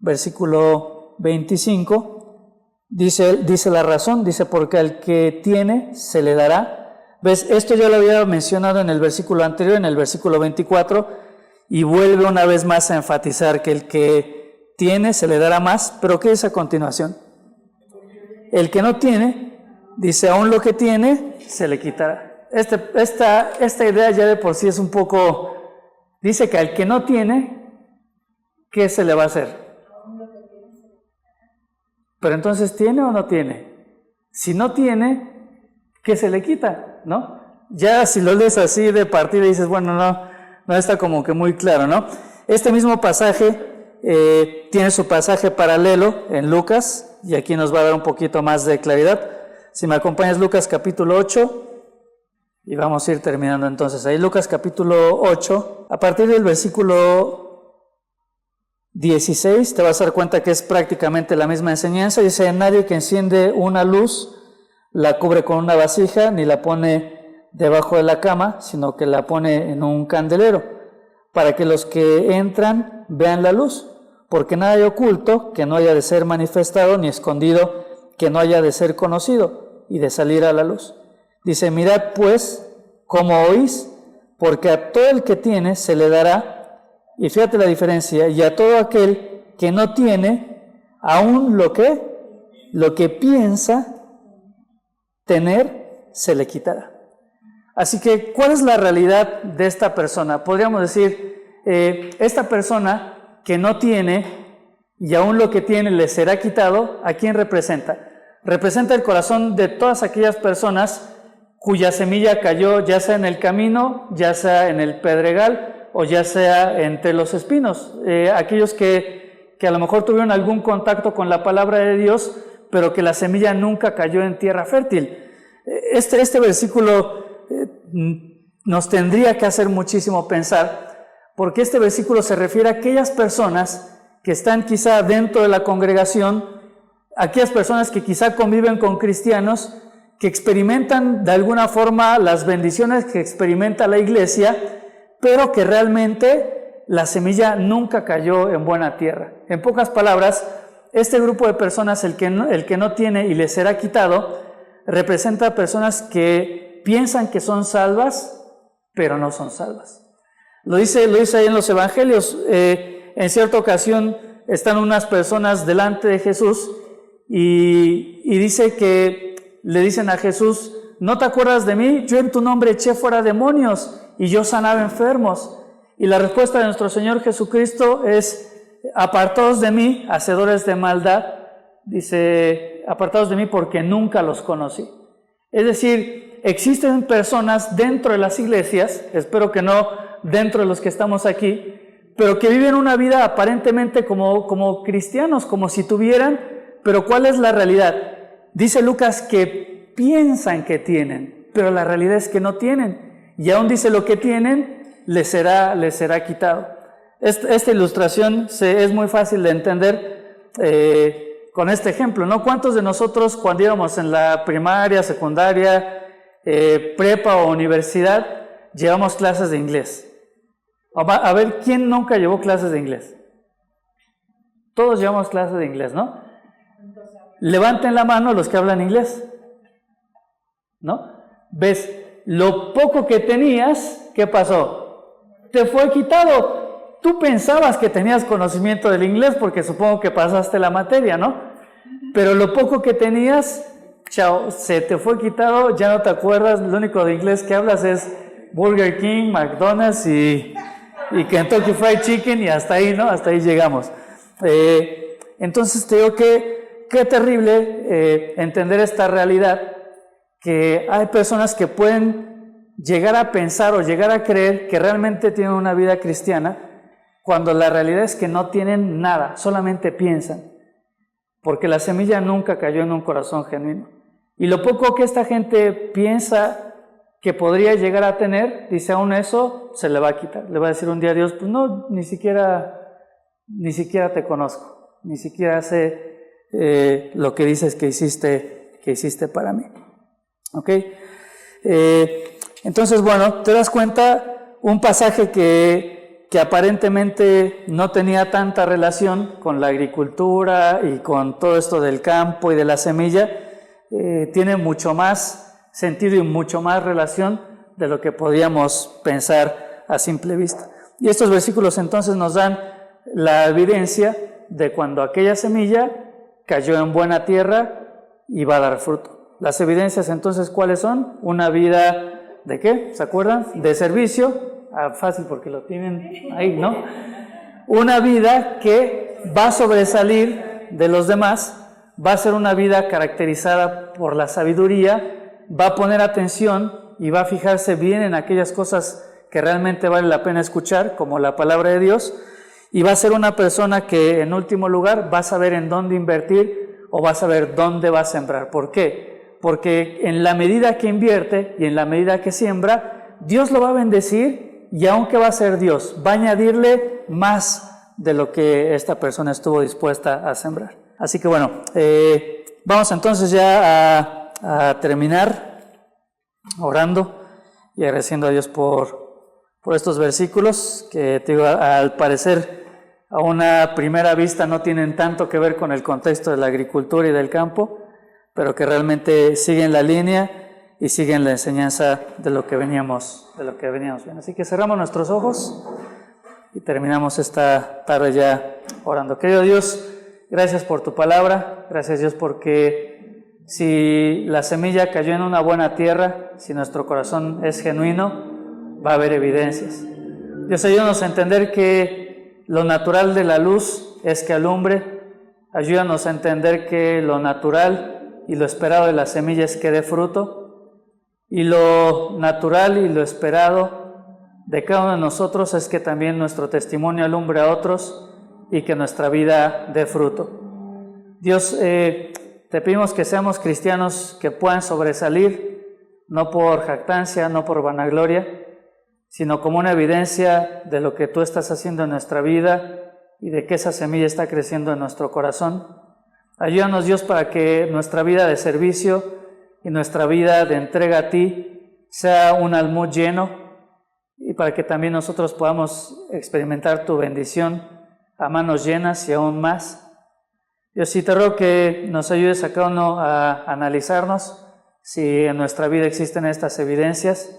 versículo 25, dice la razón, dice, porque al que tiene se le dará. ¿Ves? Esto ya lo había mencionado en el versículo anterior, en el versículo 24, y vuelve una vez más a enfatizar que el que tiene se le dará más, pero ¿qué dice a continuación? El que no tiene, dice, aún lo que tiene se le quitará. Esta idea ya de por sí es un poco, dice que al que no tiene, ¿qué se le va a hacer? Pero entonces, ¿tiene o no tiene? Si no tiene, ¿qué se le quita? ¿No? Ya si lo lees así de partida dices, bueno, no está como que muy claro, ¿no? Este mismo pasaje tiene su pasaje paralelo en Lucas, y aquí nos va a dar un poquito más de claridad. Si me acompañas, Lucas capítulo 8, y vamos a ir terminando entonces. Ahí Lucas capítulo 8, a partir del versículo 16, te vas a dar cuenta que es prácticamente la misma enseñanza. Dice, nadie que enciende una luz la cubre con una vasija, ni la pone debajo de la cama, sino que la pone en un candelero, para que los que entran vean la luz, porque nada hay oculto que no haya de ser manifestado, ni escondido que no haya de ser conocido y de salir a la luz. Dice, mirad pues cómo oís, porque a todo el que tiene se le dará, y fíjate la diferencia, y a todo aquel que no tiene, aún lo que piensa tener, se le quitará. Así que, ¿cuál es la realidad de esta persona? Podríamos decir, esta persona que no tiene y aún lo que tiene le será quitado, ¿a quién representa? Representa el corazón de todas aquellas personas cuya semilla cayó ya sea en el camino, ya sea en el pedregal o ya sea entre los espinos. Aquellos que a lo mejor tuvieron algún contacto con la palabra de Dios, pero que la semilla nunca cayó en tierra fértil. Este versículo nos tendría que hacer muchísimo pensar, porque este versículo se refiere a aquellas personas que están quizá dentro de la congregación, aquellas personas que quizá conviven con cristianos, que experimentan de alguna forma las bendiciones que experimenta la iglesia, pero que realmente la semilla nunca cayó en buena tierra. En pocas palabras, este grupo de personas, el que no tiene y le será quitado, representa a personas que piensan que son salvas, pero no son salvas. Lo dice ahí en los evangelios. En cierta ocasión están unas personas delante de Jesús y dice que le dicen a Jesús: ¿no te acuerdas de mí? Yo en tu nombre eché fuera demonios y yo sanaba enfermos. Y la respuesta de nuestro Señor Jesucristo es: apartaos de mí, hacedores de maldad. Dice: apartaos de mí porque nunca los conocí. Es decir, existen personas dentro de las iglesias, espero que no dentro de los que estamos aquí, pero que viven una vida aparentemente como cristianos, como si tuvieran, pero ¿cuál es la realidad? Dice Lucas que piensan que tienen, pero la realidad es que no tienen, y aún dice lo que tienen les será quitado. Esta ilustración es muy fácil de entender con este ejemplo, ¿no? ¿Cuántos de nosotros cuando íbamos en la primaria, secundaria, prepa o universidad llevamos clases de inglés? A ver, ¿quién nunca llevó clases de inglés? Todos llevamos clases de inglés, ¿no? Levanten la mano los que hablan inglés, ¿no? ¿Ves? Lo poco que tenías, ¿qué pasó? Te fue quitado. Tú pensabas que tenías conocimiento del inglés porque supongo que pasaste la materia, ¿no? Pero lo poco que tenías, chao, se te fue quitado, ya no te acuerdas. Lo único de inglés que hablas es Burger King, McDonald's y Kentucky Fried Chicken, y hasta ahí, ¿no? Hasta ahí llegamos. Entonces te digo que qué terrible entender esta realidad, que hay personas que pueden llegar a pensar o llegar a creer que realmente tienen una vida cristiana, cuando la realidad es que no tienen nada, solamente piensan, porque la semilla nunca cayó en un corazón genuino. Y lo poco que esta gente piensa que podría llegar a tener, dice, aún eso se le va a quitar. Le va a decir un día a Dios: pues no, ni siquiera te conozco, ni siquiera sé lo que dices que hiciste para mí. ¿Ok? Entonces, bueno, te das cuenta, un pasaje que aparentemente no tenía tanta relación con la agricultura y con todo esto del campo y de la semilla, tiene mucho más sentido y mucho más relación de lo que podíamos pensar a simple vista. Y estos versículos entonces nos dan la evidencia de cuando aquella semilla cayó en buena tierra y va a dar fruto. Las evidencias entonces, ¿cuáles son? Una vida ¿de qué? ¿Se acuerdan? De servicio. Fácil porque lo tienen ahí, ¿no? Una vida que va a sobresalir de los demás, va a ser una vida caracterizada por la sabiduría, va a poner atención y va a fijarse bien en aquellas cosas que realmente vale la pena escuchar, como la palabra de Dios, y va a ser una persona que, en último lugar, va a saber en dónde invertir o va a saber dónde va a sembrar. ¿Por qué? Porque en la medida que invierte y en la medida que siembra, Dios lo va a bendecir, y aunque va a ser Dios, va a añadirle más de lo que esta persona estuvo dispuesta a sembrar. Así que bueno, vamos entonces ya a terminar orando y agradeciendo a Dios por estos versículos que, te digo, al parecer a una primera vista no tienen tanto que ver con el contexto de la agricultura y del campo, pero que realmente siguen la línea y siguen la enseñanza de lo que veníamos viendo. Así que cerramos nuestros ojos y terminamos esta tarde ya orando. Querido Dios, gracias por tu palabra, gracias Dios porque si la semilla cayó en una buena tierra, si nuestro corazón es genuino, va a haber evidencias. Dios, ayúdanos a entender que lo natural de la luz es que alumbre, ayúdanos a entender que lo natural y lo esperado de la semilla es que dé fruto, y lo natural y lo esperado de cada uno de nosotros es que también nuestro testimonio alumbre a otros y que nuestra vida dé fruto. Dios, te pedimos que seamos cristianos que puedan sobresalir, no por jactancia, no por vanagloria, sino como una evidencia de lo que tú estás haciendo en nuestra vida y de que esa semilla está creciendo en nuestro corazón. Ayúdanos, Dios, para que nuestra vida de servicio y nuestra vida de entrega a ti sea un almud lleno, y para que también nosotros podamos experimentar tu bendición a manos llenas y aún más. Dios, sí te ruego que nos ayudes a cada uno a analizarnos si en nuestra vida existen estas evidencias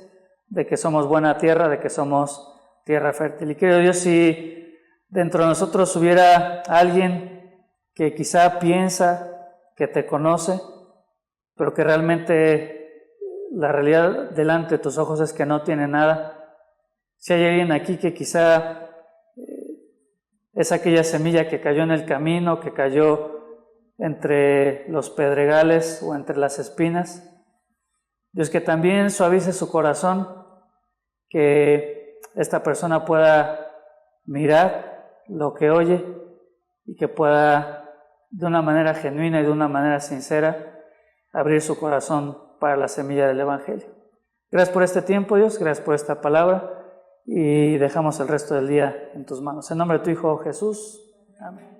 de que somos buena tierra, de que somos tierra fértil. Y querido Dios, si dentro de nosotros hubiera alguien que quizá piensa que te conoce, pero que realmente la realidad delante de tus ojos es que no tiene nada, si hay alguien aquí que quizá es aquella semilla que cayó en el camino, que cayó entre los pedregales o entre las espinas, Dios, que también suavice su corazón, que esta persona pueda mirar lo que oye y que pueda de una manera genuina y de una manera sincera abrir su corazón para la semilla del Evangelio. Gracias por este tiempo, Dios, gracias por esta palabra y dejamos el resto del día en tus manos. En nombre de tu Hijo Jesús, amén.